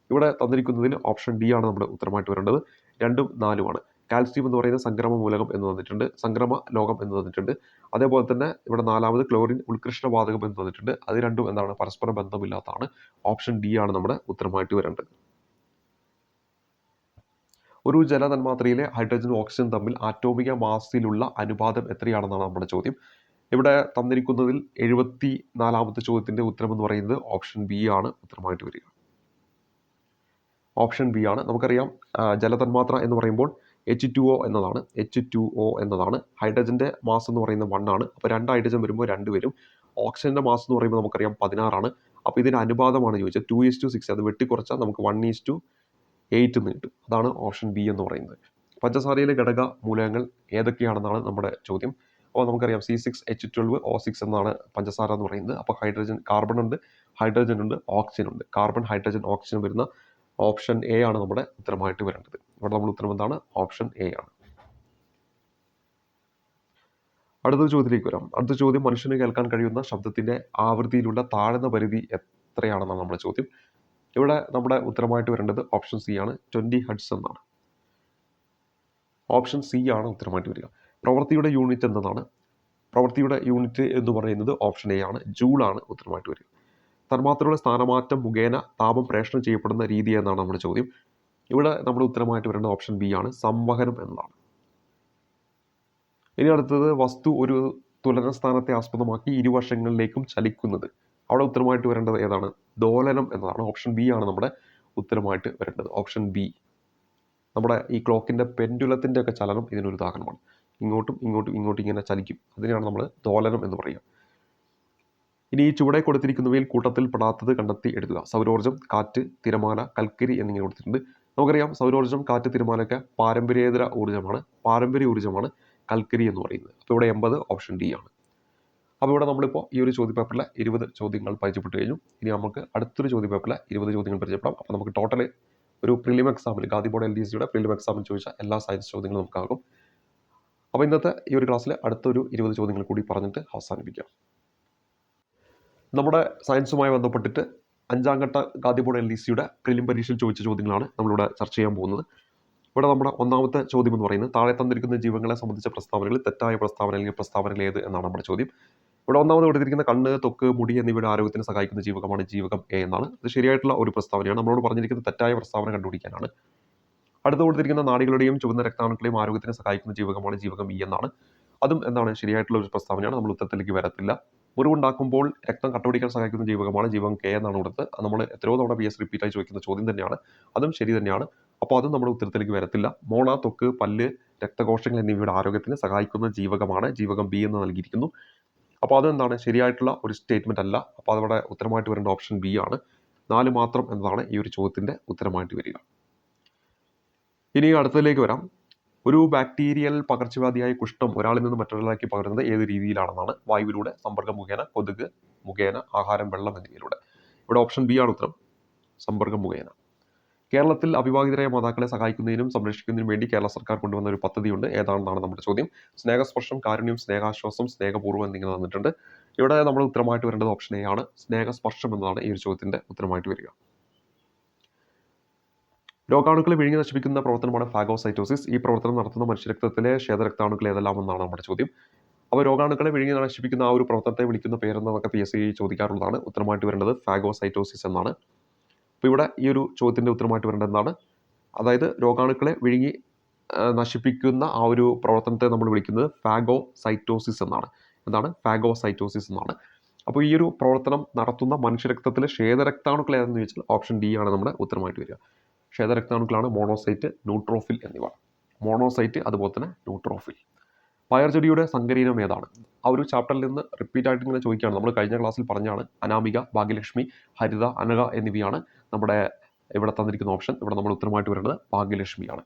ഇവിടെ തന്നിരിക്കുന്നതിൽ ഓപ്ഷൻ ഡി ആണ് നമ്മുടെ ഉത്തരമായിട്ട് വരേണ്ടത്. 2ഉം 4ഉം ആണ്. കാൽസ്യം എന്ന് പറയുന്ന സംക്രമ മൂലകം എന്ന് തന്നിട്ടുണ്ട്, സംക്രമ ലോകം എന്ന് തന്നിട്ടുണ്ട്. അതേപോലെ തന്നെ ഇവിടെ 4ാമത് ക്ലോറിൻ ഉത്കൃഷ്ടവാതകം എന്ന് തന്നിട്ടുണ്ട്. അത് രണ്ടും എന്താണ്, പരസ്പര ബന്ധമില്ലാത്തതാണ്. ഓപ്ഷൻ ഡി ആണ് നമ്മുടെ ഉത്തരമായിട്ട് വരേണ്ടത്. ഒരു ജലതന്മാത്രയിലെ ഹൈഡ്രജനും ഓക്സിജൻ തമ്മിൽ ആറ്റോമിക മാസിലുള്ള അനുപാതം എത്രയാണെന്നാണ് നമ്മുടെ ചോദ്യം. ഇവിടെ തന്നിരിക്കുന്നതിൽ 74ാമത്തെ ചോദ്യത്തിന്റെ ഉത്തരം എന്ന് പറയുന്നത് ഓപ്ഷൻ ബി ആണ് ഉത്തരമായിട്ട് വരിക. ഓപ്ഷൻ ബി ആണ്. നമുക്കറിയാം ജലതന്മാത്ര എന്ന് പറയുമ്പോൾ H2O എന്നതാണ്. H2O എന്നതാണ്. ഹൈഡ്രജന്റെ മാസ് എന്ന് പറയുന്നത് 1 ആണ്. അപ്പോൾ 2 ഹൈഡ്രജൻ വരുമ്പോൾ 2 വരും. ഓക്സിജന്റെ മാസ് എന്ന് പറയുമ്പോൾ നമുക്കറിയാം 16 ആണ്. അപ്പോൾ ഇതിന്റെ അനുപാതമാണ് ചോദിച്ചത്. 2:6. അത് വെട്ടിക്കുറച്ചാൽ നമുക്ക് 1:8 എന്ന് കിട്ടും. അതാണ് ഓപ്ഷൻ ബി എന്ന് പറയുന്നത്. പഞ്ചസാരയിലെ ഘടക മൂലകങ്ങൾ ഏതൊക്കെയാണെന്നാണ് നമ്മുടെ ചോദ്യം. അപ്പോൾ നമുക്കറിയാം C6H12O6 എന്നാണ് പഞ്ചസാര എന്ന് പറയുന്നത്. അപ്പോൾ ഹൈഡ്രജൻ, കാർബൺ ഉണ്ട്, ഹൈഡ്രജൻ ഉണ്ട്, ഓക്സിജൻ ഉണ്ട്. കാർബൺ, ഹൈഡ്രജൻ, ഓക്സിജൻ വരുന്ന ഓപ്ഷൻ എ ആണ് നമ്മുടെ ഉത്തരമായിട്ട് വരേണ്ടത്. ഇവിടെ നമ്മൾ ഉത്തരം എന്താണ്, ഓപ്ഷൻ എ ആണ്. അടുത്ത ചോദ്യത്തിലേക്ക് വരാം. അടുത്ത ചോദ്യം, മനുഷ്യന് കേൾക്കാൻ കഴിയുന്ന ശബ്ദത്തിന്റെ ആവൃത്തിയിലുള്ള താഴ്ന്ന പരിധി എത്രയാണെന്നാണ് നമ്മുടെ ചോദ്യം. ഇവിടെ നമ്മുടെ ഉത്തരമായിട്ട് വരേണ്ടത് ഓപ്ഷൻ സി ആണ്, 20 ഹെർട്സ് എന്നാണ്. ഓപ്ഷൻ സി ആണ് ഉത്തരമായിട്ട് വരിക. പ്രവൃത്തിയുടെ യൂണിറ്റ് എന്നതാണ്. പ്രവൃത്തിയുടെ യൂണിറ്റ് എന്ന് പറയുന്നത് ഓപ്ഷൻ എ ആണ്, ജൂൾ ആണ് ഉത്തരമായിട്ട് വരിക. തന്മാത്രയുടെ സ്ഥാനമാറ്റം മുഖേന താപം പ്രേഷണം ചെയ്യപ്പെടുന്ന രീതി എന്നാണ് നമ്മുടെ ചോദ്യം. ഇവിടെ നമ്മുടെ ഉത്തരമായിട്ട് വരേണ്ടത് ഓപ്ഷൻ ബി ആണ്, സംവഹനം എന്നതാണ്. ഇനി അടുത്തത്, വസ്തു ഒരു തുലന സ്ഥാനത്തെ ആസ്പദമാക്കി ഇരുവശങ്ങളിലേക്കും ചലിക്കുന്നത്. അവിടെ ഉത്തരമായിട്ട് വരേണ്ടത് ഏതാണ്, ദോലനം എന്നതാണ്. ഓപ്ഷൻ ബി ആണ് നമ്മുടെ ഉത്തരമായിട്ട് വരേണ്ടത്. Option B. നമ്മുടെ ഈ ക്ലോക്കിന്റെ പെൻഡുലത്തിന്റെ ഒക്കെ ചലനം ഇതിനൊരു ഉദാഹരണമാണ്. ഇങ്ങോട്ടും ഇങ്ങോട്ടും ഇങ്ങോട്ടും ഇങ്ങനെ ചലിക്കും. അതിനെയാണ് നമ്മൾ ദോലനം എന്ന് പറയുക. ഇനി ഈ ചുവടെ കൊടുത്തിരിക്കുന്നവയിൽ കൂട്ടത്തിൽ പെടാത്തത് കണ്ടെത്തി എഴുതുക. സൗരോർജ്ജം, കാറ്റ്, തിരമാല, കൽക്കരി എന്നിങ്ങനെ കൊടുത്തിട്ടുണ്ട്. നമുക്കറിയാം സൗരോർജ്ജം, കാറ്റ്, തിരമാലയൊക്കെ പാരമ്പര്യേതര ഊർജ്ജമാണ്. പാരമ്പര്യ ഊർജ്ജമാണ് കൽക്കരി എന്ന് പറയുന്നത്. അപ്പോൾ ഇവിടെ 80 ഓപ്ഷൻ ഡി ആണ്. അപ്പോൾ ഇവിടെ നമ്മളിപ്പോൾ ഈ ഒരു ചോദ്യപേപ്പറിലെ 20 ചോദ്യങ്ങൾ പരിചയപ്പെട്ട് കഴിഞ്ഞു. ഇനി നമുക്ക് അടുത്തൊരു ചോദ്യപേപ്പറിലെ 20 ചോദ്യങ്ങൾ പരിചയപ്പെടാം. അപ്പോൾ നമുക്ക് ടോട്ടൽ ഒരു പ്രിലിം എക്സാമിൽ, ഗാന്ധി ബോർഡ് LDCയുടെ പ്രിലിം എക്സാമിൽ ചോദിച്ച എല്ലാ സയൻസ് ചോദ്യങ്ങളും നമുക്കാകും. അപ്പോൾ ഇന്നത്തെ ഈ ഒരു ക്ലാസ്സിൽ അടുത്തൊരു 20 ചോദ്യങ്ങൾ കൂടി പറഞ്ഞിട്ട് അവസാനിപ്പിക്കാം. നമ്മുടെ സയൻസുമായി ബന്ധപ്പെട്ടിട്ട് 5ാം ഘട്ട ഗാന്ധി ബോർഡ് LDCയുടെ പ്രിലിം പരീക്ഷയിൽ ചോദിച്ച ചോദ്യങ്ങളാണ് നമ്മളിവിടെ ചർച്ച ചെയ്യാൻ പോകുന്നത്. ഇവിടെ നമ്മുടെ ഒന്നാമത്തെ ചോദ്യം എന്ന് പറയുന്നത്, താഴെ തന്നിരിക്കുന്ന ജീവങ്ങളെ സംബന്ധിച്ച പ്രസ്താവനകളിൽ തെറ്റായ പ്രസ്താവന അല്ലെങ്കിൽ പ്രസ്താവനകൾ ഏത് എന്നാണ് നമ്മുടെ ചോദ്യം. ഇവിടെ ഒന്നാമത് കൊടുത്തിരിക്കുന്ന കണ്ണ്, ത്വക്ക്, മുടി എന്നിവയുടെ ആരോഗ്യത്തിന് സഹായിക്കുന്ന ജീവകമാണ് ജീവകം എ എന്നാണ്. ഇത് ശരിയായിട്ടുള്ള ഒരു പ്രസ്താവനയാണ്. നമ്മളോട് പറഞ്ഞിരിക്കുന്ന തെറ്റായ പ്രസ്താവന കണ്ടുപിടിക്കാനാണ്. അടുത്ത് കൊടുത്തിരിക്കുന്ന നാടികളുടെയും ചുവന്ന രക്താണുക്കളെയും ആരോഗ്യത്തിന് സഹായിക്കുന്ന ജീവകമാണ് ജീവകം ഇ എന്നാണ്. അതും എന്താണ് ശരിയായിട്ടുള്ള ഒരു പ്രസ്താവനയാണ്. നമ്മൾ ഉത്തരത്തിലേക്ക് വരത്തില്ല. മുറിവുണ്ടാക്കുമ്പോൾ രക്തം കട്ടപിടിക്കാൻ സഹായിക്കുന്ന ജീവകമാണ് ജീവകം കെ എന്നാണ് കൊടുത്തത്. അത് നമ്മൾ എത്രയോ തവണ PS റിപ്പീറ്റായി ചോദിക്കുന്ന ചോദ്യം തന്നെയാണ്. അതും ശരി തന്നെയാണ്. അപ്പോൾ അതും നമ്മുടെ ഉത്തരത്തിലേക്ക് വരത്തില്ല. മോണ, ത്വക്ക്, പല്ല്, രക്തകോശങ്ങൾ എന്നിവയുടെ ആരോഗ്യത്തിന് സഹായിക്കുന്ന ജീവകമാണ് ജീവകം ബി എന്ന് നൽകിയിരിക്കുന്നു. അപ്പോൾ അതെന്താണ് ശരിയായിട്ടുള്ള ഒരു സ്റ്റേറ്റ്മെന്റ് അല്ല. അപ്പോൾ അതവിടെ ഉത്തരമായിട്ട് വരേണ്ട ഓപ്ഷൻ ബി ആണ്. 4 മാത്രം എന്നതാണ് ഈ ഒരു ചോദ്യത്തിന്റെ ഉത്തരമായിട്ട് വരിക. ഇനി അടുത്തതിലേക്ക് വരാം. ഒരു ബാക്ടീരിയൽ പകർച്ചവ്യാധിയായ കുഷ്ഠം ഒരാളിൽ നിന്ന് മറ്റൊരാളിലേക്ക് പകരുന്നത് ഏത് രീതിയിലാണെന്നാണ്. വായുവിലൂടെ, സമ്പർക്കം മുഖേന, കൊതുക് മുഖേന, ആഹാരം, വെള്ളം എന്നിവയിലൂടെ. ഇവിടെ ഓപ്ഷൻ ബി ആണ് ഉത്തരം, സമ്പർക്കം മുഖേന. കേരളത്തിൽ അവിവാഹിതരായ മാതാക്കളെ സഹായിക്കുന്നതിനും സംരക്ഷിക്കുന്നതിനും വേണ്ടി കേരള സർക്കാർ കൊണ്ടുവന്ന ഒരു പദ്ധതിയുണ്ട്. ഏതാണെന്നാണ് നമ്മുടെ ചോദ്യം. സ്നേഹസ്പർശം, കാരുണ്യം, സ്നേഹാശ്വാസം, സ്നേഹപൂർവ്വം എന്നിങ്ങനെ തന്നിട്ടുണ്ട്. ഇവിടെ നമ്മൾ ഉത്തരമായിട്ട് വരേണ്ടത് ഓപ്ഷൻ എ ആണ്, സ്നേഹസ്പർശം എന്നതാണ് ഈ ഒരു ചോദ്യത്തിന്റെ ഉത്തരമായിട്ട് വരിക. രോഗാണുക്കളെ വിഴുങ്ങി നശിപ്പിക്കുന്ന പ്രവർത്തനമാണ് ഫാഗോസൈറ്റോസിസ്. ഈ പ്രവർത്തനം നടത്തുന്ന മനുഷ്യരക്തത്തിലെ ശ്വേതരക്താണുക്കൾ ഏതെല്ലാം എന്നാണ് നമ്മുടെ ചോദ്യം. അപ്പോൾ രോഗാണുക്കളെ വിഴുങ്ങി നശിപ്പിക്കുന്ന ആ ഒരു പ്രവർത്തനത്തെ വിളിക്കുന്ന പേരെന്നതൊക്കെ PSC ചോദിക്കാറുള്ളതാണ്. ഉത്തരമായിട്ട് വരേണ്ടത് ഫാഗോസൈറ്റോസിസ് എന്നാണ്. അപ്പോൾ ഇവിടെ ഈ ഒരു ചോദ്യത്തിന്റെ ഉത്തരമായിട്ട് വരേണ്ടത് എന്താണ്? അതായത് രോഗാണുക്കളെ വിഴുങ്ങി നശിപ്പിക്കുന്ന ആ ഒരു പ്രവർത്തനത്തെ നമ്മൾ വിളിക്കുന്നത് ഫാഗോസൈറ്റോസിസ് എന്നാണ്. എന്താണ്? ഫാഗോസൈറ്റോസിസ് എന്നാണ്. അപ്പോൾ ഈ ഒരു പ്രവർത്തനം നടത്തുന്ന മനുഷ്യരക്തത്തിലെ ശ്വേതരക്താണുക്കൾ ഏതെന്ന് ചോദിച്ചാൽ ഓപ്ഷൻ ഡി ആണ് നമ്മുടെ ഉത്തരമായിട്ട് വരിക. ശ്വേതരക്താണുക്കളാണ് മോണോസൈറ്റ്, ന്യൂട്രോഫിൽ എന്നിവ. മോണോസൈറ്റ് അതുപോലെ തന്നെ ന്യൂട്രോഫിൽ. പയർചെടിയുടെ സങ്കരീനം ഏതാണ്? ആ ഒരു ചാപ്റ്ററിൽ നിന്ന് റിപ്പീറ്റ് ആയിട്ട് ഇങ്ങനെ ചോദിക്കുകയാണ്. നമ്മൾ കഴിഞ്ഞ ക്ലാസ്സിൽ പറഞ്ഞാണ് അനാമിക, ഭാഗ്യലക്ഷ്മി, ഹരിത, അനഘ എന്നിവയാണ് നമ്മുടെ ഇവിടെ തന്നിരിക്കുന്ന ഓപ്ഷൻ. ഇവിടെ നമ്മൾ ഉത്തരമായിട്ട് വരേണ്ടത് ഭാഗ്യലക്ഷ്മിയാണ്.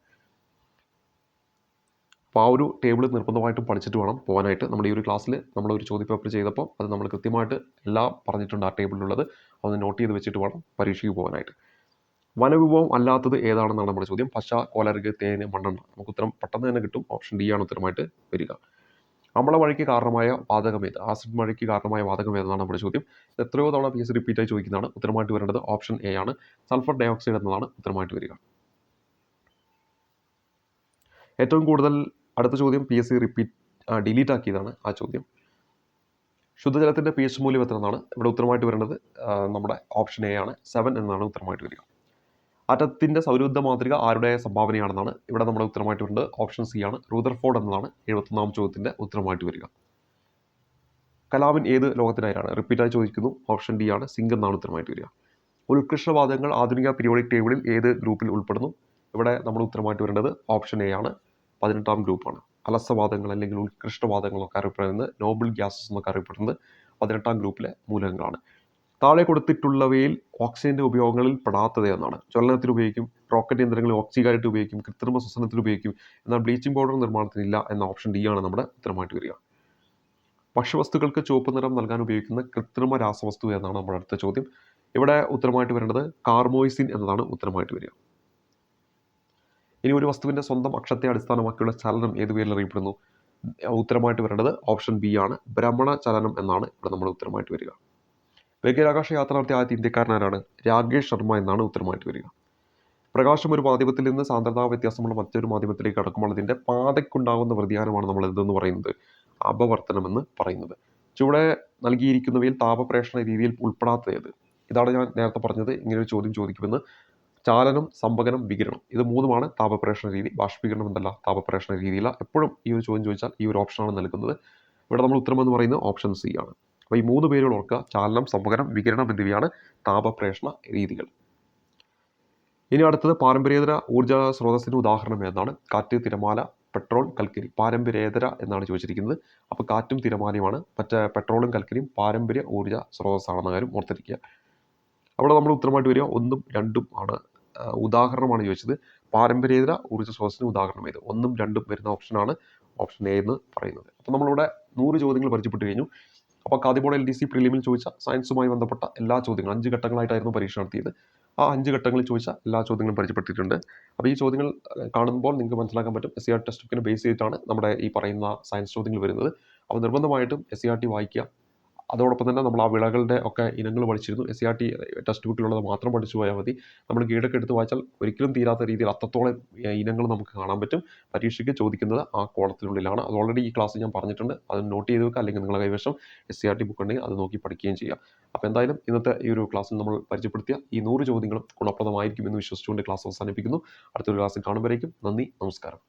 അപ്പോൾ ആ ഒരു ടേബിൾ നിർബന്ധമായിട്ടും പഠിച്ചിട്ട് വേണം പോകാനായിട്ട്. നമ്മൾ ഈ ഒരു ക്ലാസ്സിൽ നമ്മളൊരു ചോദ്യപേപ്പർ ചെയ്തപ്പോൾ അത് നമ്മൾ കൃത്യമായിട്ട് എല്ലാം പറഞ്ഞിട്ടുണ്ട് ആ ടേബിളിലുള്ളത്. അതൊന്ന് നോട്ട് ചെയ്ത് വെച്ചിട്ട് വേണം പരീക്ഷയ്ക്ക് പോകാനായിട്ട്. വനവിഭവം അല്ലാത്തത് ഏതാണെന്നാണ് നമ്മുടെ ചോദ്യം. പശ, കോലരക്, തേന്, മണ്ണെണ്ണ. നമുക്ക് ഉത്തരം പെട്ടെന്ന് തന്നെ കിട്ടും. ഓപ്ഷൻ ഡി ആണ് ഉത്തരമായിട്ട് വരിക. അമ്ലമഴയ്ക്ക് കാരണമായ വാതകമേത്? ആസിഡ് മഴയ്ക്ക് കാരണമായ വാതകമേതെന്നാണ് നമ്മുടെ ചോദ്യം. എത്രയോ തവണ PSC റിപ്പീറ്റായി ചോദിക്കുന്നതാണ്. ഉത്തരമായിട്ട് വരേണ്ടത് ഓപ്ഷൻ എ ആണ്, സൾഫർ ഡയോക്സൈഡ് എന്നതാണ് ഉത്തരമായിട്ട് വരിക. ഏറ്റവും കൂടുതൽ അടുത്ത ചോദ്യം PSC ഡിലീറ്റ് ആക്കിയതാണ് ആ ചോദ്യം. ശുദ്ധജലത്തിന്റെ pH മൂല്യം എത്ര എന്നാണ്. ഇവിടെ ഉത്തരമായിട്ട് വരേണ്ടത് നമ്മുടെ ഓപ്ഷൻ എ ആണ്, 7 എന്നാണ് ഉത്തരമായിട്ട് വരിക. ആറ്റത്തിന്റെ സൗരയൂഥ മാതൃക ആരുടെ സംഭാവനയാണെന്നാണ്. ഇവിടെ നമ്മുടെ ഉത്തരമായിട്ട് വരുന്നത് ഓപ്ഷൻ സി ആണ്, റൂദർഫോർഡ് എന്നതാണ് 71ാം ചോദ്യത്തിന്റെ ഉത്തരമായിട്ട് വരിക. കലാമിൻ ഏത് ലോകത്തിനായാണ്? റിപ്പീറ്റായി ചോദിക്കുന്നു. ഓപ്ഷൻ ഡി ആണ്, സിങ്ക് എന്നാണ് ഉത്തരമായിട്ട് വരിക. ഉത്കൃഷ്ടവാദങ്ങൾ ആധുനിക പീരിയോഡിക് ടേബിളിൽ ഏത് ഗ്രൂപ്പിൽ ഉൾപ്പെടുന്നു? ഇവിടെ നമ്മൾ ഉത്തരമായിട്ട് വരേണ്ടത് ഓപ്ഷൻ എ ആണ്, 18ാം ഗ്രൂപ്പാണ്. അലസവാദങ്ങൾ അല്ലെങ്കിൽ ഉത്കൃഷ്ടവാദങ്ങൾ എന്നൊക്കെ അറിയപ്പെടുന്നത്, നോബിൾ ഗ്യാസസ് എന്നൊക്കെ അറിയപ്പെടുന്നത് 18ാം ഗ്രൂപ്പിലെ മൂലകങ്ങളാണ്. താഴെ കൊടുത്തിട്ടുള്ളവയിൽ ഓക്സിജന്റെ ഉപയോഗങ്ങളിൽ പെടാത്തത് എന്നാണ്. ജ്വലനത്തിൽ ഉപയോഗിക്കും, റോക്കറ്റ് യന്ത്രങ്ങളിൽ ഓക്സിജനായിട്ട് ഉപയോഗിക്കും, കൃത്രിമ ശ്വസനത്തിൽ ഉപയോഗിക്കും, എന്നാൽ ബ്ലീച്ചിങ് പൗഡർ നിർമ്മാണത്തിനില്ല എന്ന ഓപ്ഷൻ ഡി ആണ് നമ്മുടെ ഉത്തരമായിട്ട് വരിക. ഭക്ഷ്യവസ്തുക്കൾക്ക് ചുവപ്പ് നിറം നൽകാൻ ഉപയോഗിക്കുന്ന കൃത്രിമ രാസവസ്തു എന്നാണ് നമ്മുടെ അടുത്ത ചോദ്യം. ഇവിടെ ഉത്തരമായിട്ട് വരേണ്ടത് കാർമോയിസിൻ എന്നതാണ് ഉത്തരമായിട്ട് വരിക. ഇനി ഒരു വസ്തുവിന്റെ സ്വന്തം അക്ഷത്തെ അടിസ്ഥാനമാക്കിയുള്ള ചലനം ഏത് പേരിൽ അറിയപ്പെടുന്നു? ഉത്തരമായിട്ട് വരേണ്ടത് ഓപ്ഷൻ ബി ആണ്, ഭ്രമണ ചലനം എന്നാണ് ഇവിടെ നമ്മുടെ ഉത്തരമായിട്ട് വരിക. ബഹിരാകാശ യാത്ര നടത്തിയ ആദ്യ ഇന്ത്യക്കാരനാരാണ്? രാകേഷ് ശർമ്മ എന്നാണ് ഉത്തരമായിട്ട് വരിക. പ്രകാശം ഒരു മാധ്യമത്തിൽ നിന്ന് സാന്ദ്രതാ വ്യത്യാസമുള്ള മറ്റൊരു മാധ്യമത്തിലേക്ക് കടക്കുമ്പോൾ അതിൻ്റെ പാതയ്ക്കുണ്ടാകുന്ന വ്യതിയാനമാണ് നമ്മൾ എന്തെന്ന് പറയുന്നത്? അപവർത്തനം എന്ന് പറയുന്നത്. ചുവടെ നൽകിയിരിക്കുന്നവയിൽ താപപ്രേഷണ രീതിയിൽ ഉൾപ്പെടാത്തത് ഏത്? ഇതാണ് ഞാൻ നേരത്തെ പറഞ്ഞത്, ഇങ്ങനെ ഒരു ചോദ്യം ചോദിക്കുമെന്ന്. ചാലനം, സംവഹനം, വികിരണം, ഇത് മൂന്നുമാണ് താപപ്രേഷണ രീതി. ബാഷ്പീകരണം എന്തല്ല താപപ്രേഷണ രീതിയില്ല. എപ്പോഴും ഈ ഒരു ചോദ്യം ചോദിച്ചാൽ ഈ ഒരു ഓപ്ഷനാണ് നൽകുന്നത്. ഇവിടെ നമ്മൾ ഉത്തരം എന്ന് പറയുന്നത് ഓപ്ഷൻ സി ആണ്. അപ്പോൾ ഈ 3 പേരുകൾ ഓർക്കുക, ചാലനം, സംവഹനം, വികിരണം എന്നിവയാണ് താപപ്രേഷണ രീതികൾ. ഇനി അടുത്തത് പാരമ്പര്യേതര ഊർജ്ജ സ്രോതസ്സിന് ഉദാഹരണം ഏതാണ്? കാറ്റ്, തിരമാല, പെട്രോൾ, കൽക്കരി. പാരമ്പര്യേതര എന്നാണ് ചോദിച്ചിരിക്കുന്നത്. അപ്പോൾ കാറ്റും തിരമാലയുമാണ്. മറ്റേ പെട്രോളും കൽക്കരിയും പാരമ്പര്യ ഊർജ്ജ സ്രോതസ്സാണെന്ന കാര്യം ഓർത്തിരിക്കുക. അവിടെ നമ്മൾ ഉത്തരമായിട്ട് വരിക 1ഉം 2ഉം ആണ്. ഉദാഹരണമാണ് ചോദിച്ചത്. പാരമ്പര്യേതര ഊർജ്ജ സ്രോതസ്സിന് ഉദാഹരണം ഏത്? 1ഉം 2ഉം വരുന്ന ഓപ്ഷനാണ് ഓപ്ഷൻ എ എന്ന് പറയുന്നത്. അപ്പോൾ നമ്മളിവിടെ 100 ചോദ്യങ്ങൾ പരിചയപ്പെട്ട് കഴിഞ്ഞു. അപ്പോൾ കാതിമോഡ് LDC പ്രിലിമിൽ ചോദിച്ച സയൻസുമായി ബന്ധപ്പെട്ട എല്ലാ ചോദ്യങ്ങളും 5 ഘട്ടങ്ങളായിട്ടായിരുന്നു പരീക്ഷ നടത്തിയത്. ആ 5 ഘട്ടങ്ങളിൽ ചോദിച്ച എല്ലാ ചോദ്യങ്ങളും പരിചയപ്പെട്ടിട്ടുണ്ട്. അപ്പോൾ ഈ ചോദ്യങ്ങൾ കാണുമ്പോൾ നിങ്ങൾക്ക് മനസ്സിലാക്കാൻ പറ്റും SCRT ടെക്സ്റ്റ് ബുക്കിനെ ബേസ് ചെയ്തിട്ടാണ് നമ്മുടെ ഈ പറയുന്ന സയൻസ് ചോദ്യങ്ങൾ വരുന്നത്. അപ്പോൾ നിർബന്ധമായിട്ടും SCRT വായിക്കുക. അതോടൊപ്പം തന്നെ നമ്മൾ ആ വിളകളുടെ ഒക്കെ ഇനങ്ങൾ പഠിച്ചിരുന്നു. SCRT ടെക്സ്റ്റ് ബുക്കിലുള്ളത് മാത്രം പഠിച്ചു പോയാൽ മതി. നമ്മൾ ഗൈഡൊക്കെ എടുത്ത് വായിച്ചാൽ ഒരിക്കലും തീരാത്ത രീതിയിൽ അത്രത്തോളം ഇനങ്ങൾ നമുക്ക് കാണാൻ പറ്റും. പരീക്ഷയ്ക്ക് ചോദിക്കുന്നത് ആ കോളത്തിനുള്ളിലാണ്. അത് ഓൾറെഡി ഈ ക്ലാസ്സിൽ ഞാൻ പറഞ്ഞിട്ടുണ്ട്. അത് നോട്ട് ചെയ്ത് വെക്കുക, അല്ലെങ്കിൽ നിങ്ങളുടെ കൈവശം SCRT ബുക്ക് ഉണ്ടെങ്കിൽ അത് നോക്കി പഠിക്കുകയും ചെയ്യുക. അപ്പോൾ എന്തായാലും ഇന്നത്തെ ഈ ഒരു ക്ലാസ്സിൽ നമ്മൾ പരിചയപ്പെടുത്തിയ ഈ 100 ചോദ്യങ്ങളും ഗുണപ്രദമായിരിക്കും എന്ന് വിശ്വസിച്ചുകൊണ്ട് ക്ലാസ് അവസാനിപ്പിക്കുന്നു. അടുത്തൊരു ക്ലാസ്സിൽ കാണുമ്പോഴേക്കും നന്ദി, നമസ്കാരം.